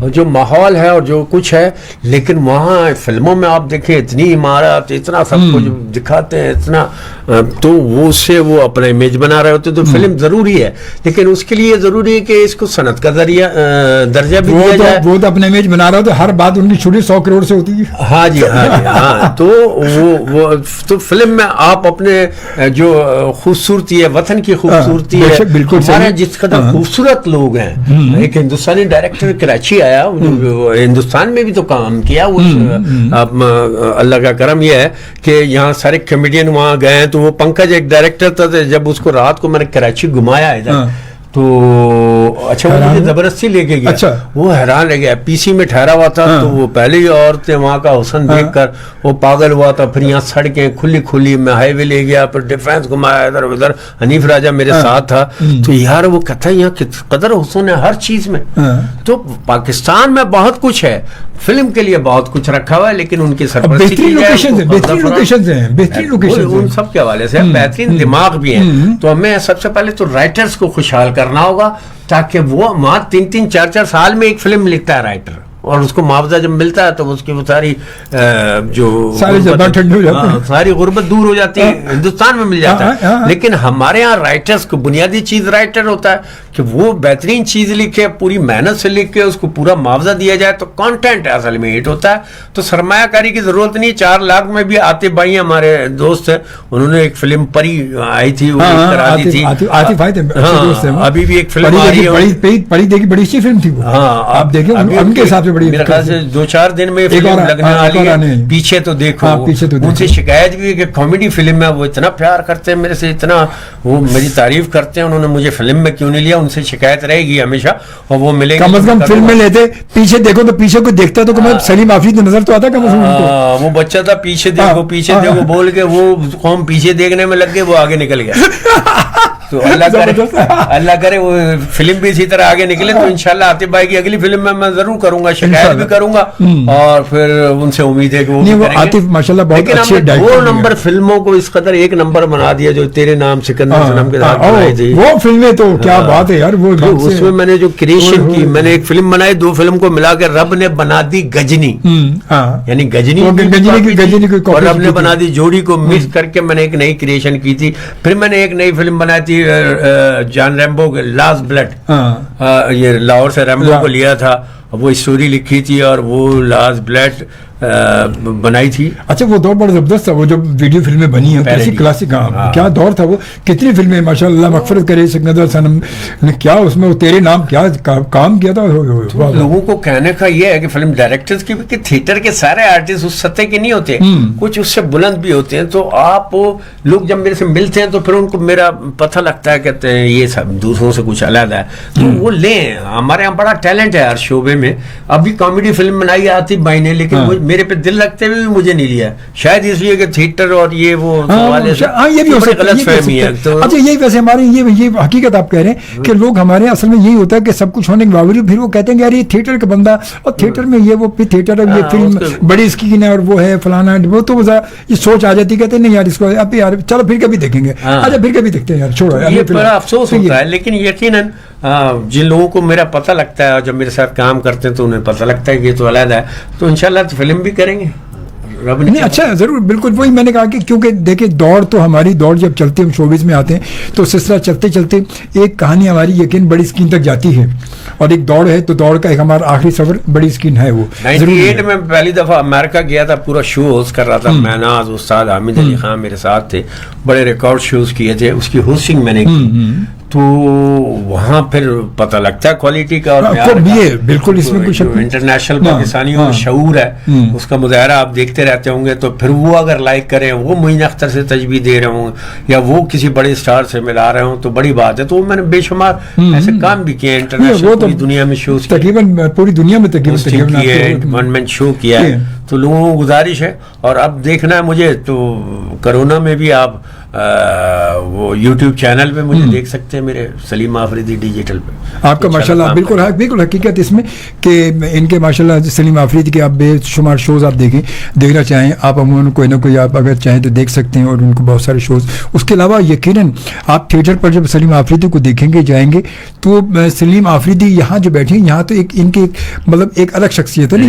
S1: اور جو ماحول ہے اور جو کچھ ہے، لیکن وہاں فلموں میں آپ دیکھیں اتنی عمارت، اتنا سب کچھ دکھاتے ہیں، اتنا، تو وہ اس سے وہ اپنا امیج بنا رہے ہوتے. تو فلم ضروری ہے، لیکن اس کے لیے ضروری ہے کہ اس کو صنعت کا درجہ بھی دیا جائے.
S2: وہ تو اپنا امیج بنا رہا ہوتا ہے، ہر بات ان کی چھوٹی 100 کروڑ سے ہوتی ہے.
S1: ہاں جی ہاں. تو وہ تو فلم میں آپ اپنے جو خوبصورتی ہے، وطن کی خوبصورتی ہے، ہمارے جس قدر خوبصورت لوگ ہیں. ایک ہندوستانی ڈائریکٹر کراچی آیا، ہندوستان میں بھی تو کام کیا. اللہ کا کرم یہ ہے کہ یہاں سارے کمیڈین وہاں گئے ہیں. تو وہ پنکج ایک ڈائریکٹر تھا، جب اس کو رات کو میں نے کراچی گھمایا ادھر، تو اچھا وہ مجھے زبردستی لے کے گیا. وہ حیران رہ گیا، پی سی میں ٹھہرا ہوا تھا. تو وہ پہلے ہی عورتیں وہاں کا حسن دیکھ کر وہ پاگل ہوا تھا. پھر یہاں سڑکیں کھلی کھلی، میں ہائی وے لے گیا، پھر ڈیفینس گھمایا ادھر ادھر. حنیف راجہ میرے ساتھ تھا. تو یار وہ کہتا ہے یہاں کس قدر حسن ہے ہر چیز میں. تو پاکستان میں بہت کچھ ہے، فلم کے لیے بہت کچھ رکھا ہوا ہے، لیکن ان کی سرپرستی کی جائے، ان سب کے حوالے سے بہترین دماغ بھی ہیں. تو ہمیں سب سے پہلے تو رائٹرز کو خوشحال کرنا ہوگا، تاکہ وہ وہاں 3-3 4-4 سال میں ایک فلم لکھتا ہے رائٹر، اور اس کو معاوضہ جب ملتا ہے تو اس کی وہ ساری ساری غربت دور ہو جاتی ہے، ہندوستان میں مل جاتا ہے. لیکن ہمارے ہاں رائٹرز کو بنیادی چیز رائٹر ہوتا ہے کہ وہ بہترین چیز لکھے، پوری محنت سے لکھے، اس کو پورا معاوضہ دیا جائے تو کانٹینٹ اصل میں ہٹ ہوتا ہے. تو سرمایہ کاری کی ضرورت نہیں. 4 لاکھ میں بھی عاطف بھائی ہمارے دوست ہیں، انہوں نے ایک فلم پری آئی تھی، وہ کرا دی تھی. ابھی بھی ایک فلم آ رہی ہے،
S2: پری دیکھی، بڑی اچھی فلم تھی وہ. آپ دیکھیں ان کے حساب سے بڑی،
S1: میرے خیال سے 2-4 دن میں فلم لگنے والی ہے. پیچھے تو دیکھو، ان سے شکایت بھی ہے کہ کامیڈی فلم ہے، وہ اتنا پیار کرتے ہیں میرے سے، اتنا وہ میری تعریف کرتے ہیں، انہوں نے مجھے فلم میں کیوں نہیں لیا. ان سے شکایت رہے گی ہمیشہ، اور وہ ملے گی.
S2: کم از کم فلم میں لیتے، پیچھے دیکھو تو پیچھے کوئی دیکھتا تو سلیم آفریدی نظر تو آتا کم از کم.
S1: وہ بچہ تھا پیچھے دیکھو پیچھے دیکھو بول کے، وہ قوم پیچھے دیکھنے میں لگ گئے، وہ آگے نکل گیا. تو اللہ کرے وہ فلم بھی اسی طرح آگے نکلے. تو انشاءاللہ عاطف بھائی کی اگلی فلم میں ضرور کروں گا، شکایت بھی کروں گا، اور پھر ان سے امید ہے کہ وہ
S2: عاطف ماشاءاللہ بہت اچھے ڈائریکٹر.
S1: 2 نمبر فلموں کو اس قدر 1 نمبر بنا دیا، جو تیرے نام سکندر صنم کے ساتھ بنائی تھی
S2: وہ فلمیں، تو کیا بات ہے یار. وہ
S1: اس میں نے جو کریشن کی، میں نے ایک فلم بنائی، 2 فلم کو ملا کے رب نے بنا دی گجنی، یعنی گجنی، اور رب نے بنا دی جوڑی کو مکس کر کے میں نے ایک نئی کریشن کی تھی. پھر میں نے ایک نئی فلم بنائی تھی جان ریمبو کے لاسٹ بلڈ، یہ لاہور سے ریمبو کو لیا تھا، وہ اسٹوری لکھی تھی اور وہ لاسٹ بلڈ بنائی تھی.
S2: اچھا وہ دور بڑا زبردست تھا، وہ جو ویڈیو فلمیں بنی ہیں کیسی کلاسک، کیا دور تھا وہ. کتنی فلمیں ماشاءاللہ، مغفرت کرے سکندر صنم نے کیا اس میں تیرے نام کیا کام کیا تھا.
S1: لوگوں کو کہنے کا یہ ہے کہ فلم ڈائریکٹرز کی کہ تھیٹر کے سارے آرٹسٹ اس سطح کے نہیں ہوتے، کچھ اس سے بلند بھی ہوتے ہیں. تو آپ لوگ جب میرے سے ملتے ہیں تو پھر ان کو میرا پتہ لگتا ہے، کہتے ہیں یہ سب دوسروں سے کچھ علیحدہ ہے. تو وہ لیں، ہمارے یہاں بڑا ٹیلنٹ ہے ہر شعبے میں. ابھی کامیڈی فلم بنائی عاطف بھائی نے، لیکن میرے پہ دل لگتے ہوئے بھی مجھے نہیں لیا، شاید اس لیے کہ تھیٹر اور یہ وہ
S2: یہ بھی غلط فہمی ہے. اچھا یہی ویسے ہماری یہ حقیقت آپ کہہ رہے ہیں کہ لوگ ہمارے اصل میں یہی ہوتا ہے کہ سب کچھ ہونے کے باوجود پھر وہ کہتے ہیں کہ یار یہ تھیٹر کا بندہ، اور تھیٹر میں یہ وہ تھیٹر ہے، یہ فلم بڑی اسکرین ہے اور وہ ہے فلانا، وہ تو یہ سوچ آ جاتی، کہتے ہیں نہیں یار اس کو اب یار چلو پھر کبھی دیکھیں گے. اچھا پھر کبھی دیکھتے ہیں یار، چھوڑو.
S1: یہ بڑا افسوس ہوتا ہے، لیکن یقیناً جن لوگوں کو میرا پتہ لگتا ہے اور جب میرے ساتھ کام کرتے ہیں تو انہیں پتہ لگتا ہے کہ یہ تو علیحدہ ہے، تو انشاءاللہ فلم بھی کریں گے. نہیں
S2: اچھا ضرور، بالکل وہی میں نے کہا کہ کیونکہ دیکھیں دوڑ تو ہماری دوڑ جب چلتے ہم شوبز میں آتے ہیں تو سلسلہ چلتے چلتے ایک کہانی ہماری یقین بڑی اسکرین تک جاتی ہے، اور ایک دوڑ ہے تو دوڑ کا ایک ہمارا آخری سفر بڑی اسکرین ہے. وہ
S1: 98 میں پہلی دفعہ امریکہ گیا تھا، پورا شو ہوسٹ کر رہا تھا میں، ناز استاد حامد علی خان میرے ساتھ تھے، بڑے ریکارڈ شوز کیے تھے، اس کی ہوسٹنگ میں نے کی. تو وہاں پھر پتہ لگتا ہے کوالٹی کا، اور
S2: بالکل اس میں کچھ
S1: انٹرنیشنل پاکستانیوں کا شعور ہے، اس کا مظاہرہ آپ دیکھتے رہتے ہوں گے. تو پھر وہ اگر لائک کریں، وہ معین اختر سے تجویز دے رہے ہوں یا وہ کسی بڑے اسٹار سے ملا رہے ہوں تو بڑی بات ہے. تو میں نے بے شمار ایسے کام بھی کیے انٹرنیشنل، پوری دنیا میں شوز
S2: تقریباً پوری دنیا میں تقریباً
S1: ون مین شو کیا ہے. تو لوگوں کو گزارش ہے، اور اب دیکھنا ہے مجھے تو کرونا میں بھی آپ وہ یوٹیوب چینل پہ مجھے دیکھ سکتے ہیں میرے سلیم آفریدی ڈیجیٹل پہ.
S2: آپ کا ماشاءاللہ بالکل حقیقت اس میں کہ ان کے ماشاءاللہ سلیم آفریدی کے آپ بے شمار شوز آپ دیکھنا چاہیں آپ عموماً کوئی نہ کوئی آپ اگر چاہیں تو دیکھ سکتے ہیں, اور ان کو بہت سارے شوز. اس کے علاوہ یقیناً آپ تھیٹر پر جب سلیم آفریدی کو دیکھیں گے جائیں گے تو سلیم آفریدی یہاں جو بیٹھے ہیں یہاں تو ایک ان کی مطلب ایک الگ شخصیت ہے, ایک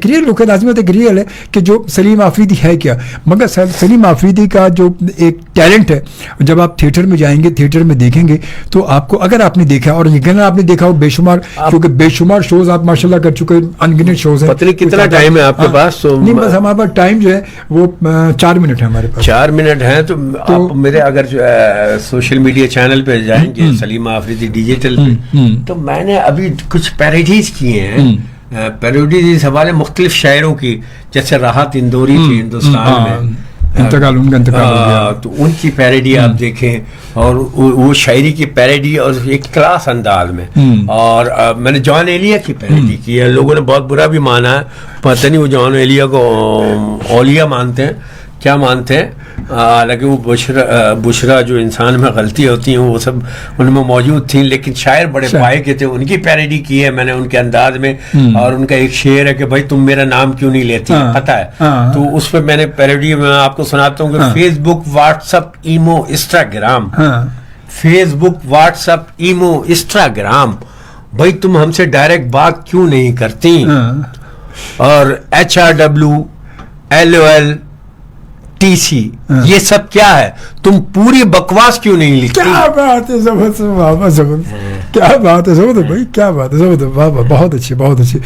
S2: ریئل لک ہے, لازمت ایک ریئل ہے کہ جو سلیم آفریدی ہے کیا. مگر سلیم آفریدی کا جو ایک ٹیلنٹ ہے جب آپ تھیٹر میں جائیں گے تھیٹر میں دیکھیں گے تو آپ کو, اگر آپ نے دیکھا اور یقیناً آپ نے دیکھا ہو بے شمار, کیونکہ بے شمار شوز آپ ماشاءاللہ کر چکے, انگنٹ شوز ہیں.
S1: پتہ نہیں کتنا ٹائم ہے آپ کے پاس؟
S2: نہیں بس ہمارے پاس ٹائم جو ہے وہ 4 منٹ ہے ہمارے پاس.
S1: 4 منٹ ہیں تو آپ میرے اگر سوشل میڈیا چینل پہ جائیں گے سلیم آفریدی ڈیجیٹل پہ, تو میں نے ابھی کچھ پیروڈیز کیے ہیں. پیروڈیز اس حوالے مختلف شاعروں کی, جیسے راحت اندوری تھی ہندوستان میں,
S2: ان کا انتقال ہو گیا,
S1: تو ان کی پیروڈی آپ دیکھیں, اور وہ شاعری کی پیروڈی اور ایک کلاس انداز میں. اور میں نے جان ایلیا کی پیروڈی کی ہے, لوگوں نے بہت برا بھی مانا ہے, پتہ نہیں وہ جان ایلیا کو اولیاء مانتے ہیں کیا مانتے ہیں, حالانکہ وہ بشرا جو انسان میں غلطی ہوتی ہیں وہ سب ان میں موجود تھیں, لیکن شاعر بڑے پائے کے تھے, ان کی پیروڈی کی ہے میں نے ان کے انداز میں. اور ان کا ایک شعر ہے کہ بھائی تم میرا نام کیوں نہیں لیتی, پتہ ہے, تو اس پہ میں نے پیروڈی میں آپ کو سناتا ہوں کہ Facebook, WhatsApp, Imo, Instagram, Facebook, WhatsApp, Imo, Instagram, بھائی تم ہم سے ڈائریکٹ بات کیوں نہیں کرتی, اور HRW, LOL, TC, یہ سب کیا ہے, تم پوری بکواس کیوں نہیں لکھتی.
S2: کیا بات ہے, زبردست, کیا بات ہے زبردست بھائی, کیا بات ہے زبردست, واہ واہ, بہت اچھی بہت اچھی.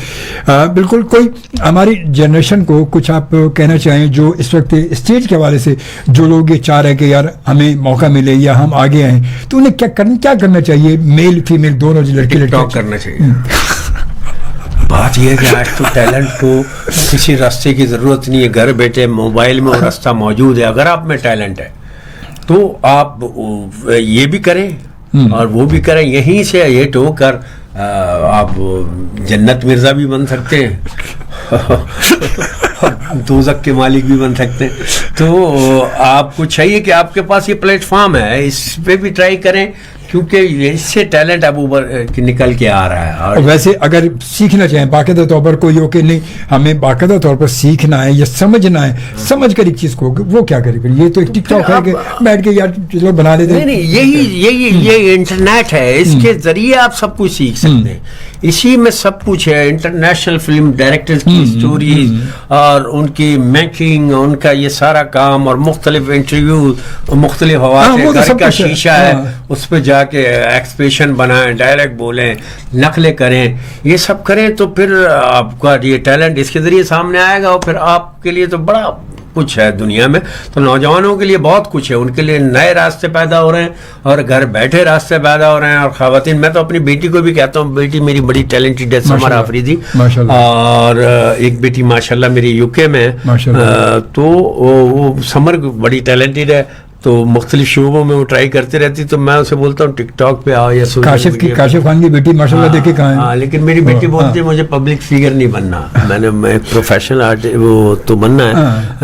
S2: بالکل. کوئی ہماری جنریشن کو کچھ آپ کہنا چاہیں جو اس وقت اسٹیج کے حوالے سے جو لوگ یہ چاہ رہے ہیں کہ یار ہمیں موقع ملے یا ہم آگے آئیں, تو انہیں کیا کرنا چاہیے, میل فیمیل دونوں, جو لڑکے
S1: ٹاک کرنا چاہیے. بات یہ ہے کہ آج تو ٹیلنٹ کو کسی راستے کی ضرورت نہیں ہے, گھر بیٹھے موبائل میں وہ راستہ موجود ہے. اگر آپ میں ٹیلنٹ ہے تو آپ یہ بھی کریں اور وہ بھی کریں, یہیں سے یہ ٹو کر آپ جنت مرزا بھی بن سکتے ہیں, دوزخ کے مالک بھی بن سکتے ہیں. تو آپ کو چاہیے کہ آپ کے پاس یہ پلیٹ فارم ہے, اس پہ بھی ٹرائی کریں, کیونکہ اس سے ٹیلنٹ اب اوپر نکل کے آ رہا ہے. اور
S2: ویسے اگر سیکھنا چاہیں باقاعدہ طور پر کوئی ہو کہ نہیں ہمیں باقاعدہ طور پر سیکھنا ہے یا سمجھنا ہے, سمجھ کر ایک چیز کو, وہ کیا کرے پھر؟ یہ تو ایک ٹک ٹاک ہے کہ بیٹھ کے یار چلو بنا لیتے ہیں.
S1: نہیں, یہ انٹرنیٹ ہے, اس کے ذریعے آپ سب کچھ سیکھ سکتے ہیں. اسی میں سب کچھ ہے, انٹرنیشنل فلم ڈائریکٹرز کی اسٹوریز اور ان کی میکنگ, ان کا یہ سارا کام, اور مختلف انٹرویو, مختلف حوالے کا شیشہ ہے, اس پہ جا کے ایکسپریشن بنائیں, ڈائریکٹ بولیں, نقلیں کریں, یہ سب کریں, تو پھر آپ کا یہ ٹیلنٹ اس کے ذریعے سامنے آئے گا. اور پھر آپ کے لیے تو بڑا کچھ ہے دنیا میں. تو نوجوانوں کے لیے بہت کچھ ہے, ان کے لیے نئے راستے پیدا ہو رہے ہیں اور گھر بیٹھے راستے پیدا ہو رہے ہیں. اور خواتین, میں تو اپنی بیٹی کو بھی کہتا ہوں, بیٹی میری بڑی ٹیلنٹڈ ہے, سمر آفریدی, اور ایک بیٹی ماشاءاللہ میری UK میں ہے, تو وہ سمر بڑی ٹیلنٹڈ ہے, تو مختلف شعبوں میں وہ ٹرائی کرتے رہتی. تو میں اسے بولتا ہوں ٹک ٹاک پہ آؤ, یا
S2: کاشف خان کی بیٹی ماشاءاللہ دیکھے کہاں ہے.
S1: ہاں, لیکن میری بیٹی بولتی ہے مجھے پبلک فگر نہیں بننا, میں ایک پروفیشنل آرٹ وہ تو بننا ہے,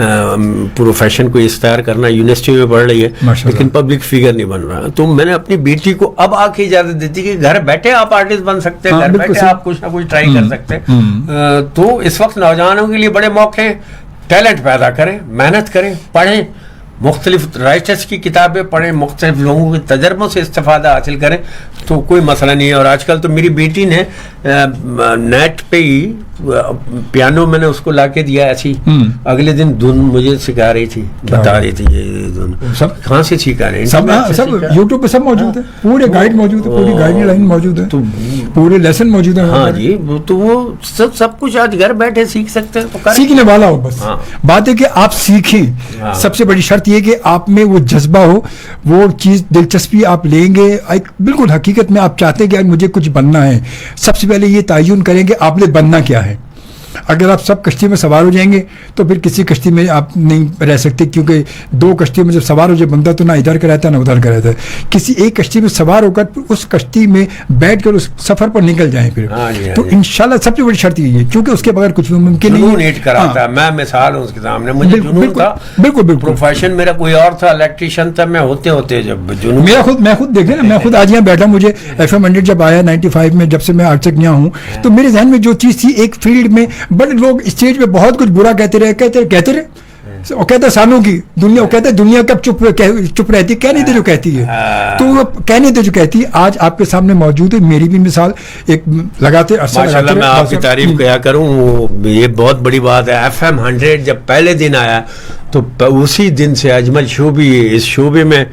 S1: پروفیشن کو اختیار کرنا, یونیورسٹی میں پڑھ رہی ہے, لیکن پبلک فگر نہیں بن رہا. تو میں نے اپنی بیٹی کو اب آ کے اجازت دیتی کہ گھر بیٹھے آپ آرٹسٹ بن سکتے ہیں, گھر بیٹھے آپ کچھ نہ کچھ ٹرائی کر سکتے ہیں. تو اس وقت نوجوانوں کے لیے بڑے موقع ہیں, ٹیلنٹ پیدا کریں, محنت کریں, پڑھیں, مختلف رائٹرز کی کتابیں پڑھیں, مختلف لوگوں کے تجربوں سے استفادہ حاصل کریں, تو کوئی مسئلہ نہیں ہے. اور آج کل تو میری بیٹی نے نیٹ پہ ہی پیانو میں نے اس کو لا کے دیا ایسی, اگلے دن دھن مجھے سکھا رہی تھی, بتا رہی تھی یہ دھن کہاں سے سیکھا رہے ہیں,
S2: سب یوٹیوب پہ سب موجود ہے, پورے گائیڈ موجود ہے, پوری گائیڈ لائن موجود ہے, پورے لیسن موجود ہے.
S1: ہاں جی, تو وہ سب کچھ آج گھر بیٹھے سیکھ سکتے ہیں,
S2: سیکھنے والا ہو. بس بات ہے کہ آپ سیکھیں, سب سے بڑی شرط یہ کہ آپ میں وہ جذبہ ہو, وہ چیز دلچسپی آپ لیں گے. بالکل حقیقت میں آپ چاہتے ہیں کہ مجھے کچھ بننا ہے, سب سے پہلے یہ تعین کریں کہ آپ نے بننا کیا ہے. اگر آپ سب کشتی میں سوار ہو جائیں گے تو پھر کسی کشتی میں آپ نہیں رہ سکتے، کیونکہ دو کشتیوں میں جب سوار ہو جائے بندہ تو نہ ادھر کا رہتا ہے نہ ادھر کا رہتا ہے. کسی ایک کشتی میں سوار ہو کر اس کشتی میں بیٹھ کر اس سفر پر نکل جائیں پھر. تو انشاءاللہ سب سے بڑی شرط یہ ہے، کیونکہ اس کے بغیر کچھ بھی ممکن نہیں ہے.
S1: میں مثال ہوں اس کے سامنے، مجھے جنون تھا،
S2: بالکل بالکل
S1: پروفیشن میرا کوئی اور تھا، الیکٹریشین تھا، میں ہوتے جب جنون
S2: میں خود دیکھیں نا، میں خود آج یہاں بیٹھا، مجھے FM 100 جب آیا 95 میں، جب سے میں آج تک یہاں ہوں، تو میرے ذہن میں جو چیز تھی ایک فیلڈ میں بڑے لوگ اسٹیج پہ بہت کچھ برا کہتے رہے وہ کہتے سالوں کی دنیا، وہ کہتے دنیا کب چپ رہتی، کہنے دے جو کہتی ہے، تو وہ کہنے دے جو کہتی ہے. آج آپ کے سامنے موجود ہے، میری بھی مثال ایک لگاتے
S1: ماشاءاللہ. میں آپ کی تعریف کیا کروں، یہ بہت بڑی بات ہے. FM 100 جب پہلے دن آیا تو اسی دن سے اجمل شوبی اس شعبے میں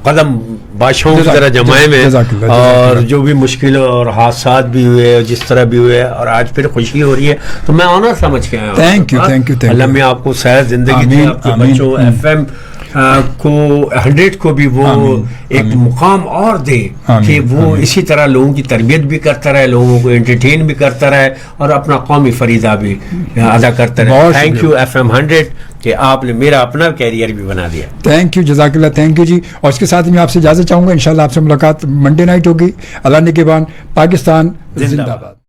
S1: قدم بادشاہوں کی طرح جمائے میں، اور جو بھی مشکل اور حادثات بھی ہوئے جس طرح بھی ہوئے، اور آج پھر خوشی ہو رہی ہے، تو میں آنر سمجھ کے آیا ہوں.
S2: Thank you.
S1: اللہ میں آپ کو صحت زندگی دے، آپ کے بچوں FM کو 100 کو بھی وہ ایک مقام اور دے کہ وہ اسی طرح لوگوں کی تربیت بھی کرتا رہے، لوگوں کو انٹرٹین بھی کرتا رہے، اور اپنا قومی فریضہ بھی ادا کرتا رہے. تھینک یو FM 100 کہ آپ نے میرا اپنا کیریئر بھی بنا دیا.
S2: تھینک یو، جزاک اللہ، تھینک یو جی. اور اس کے ساتھ میں آپ سے اجازت چاہوں گا، انشاءاللہ آپ سے ملاقات منڈے نائٹ ہوگی. اللہ نے کے بعد پاکستان زندہ باد.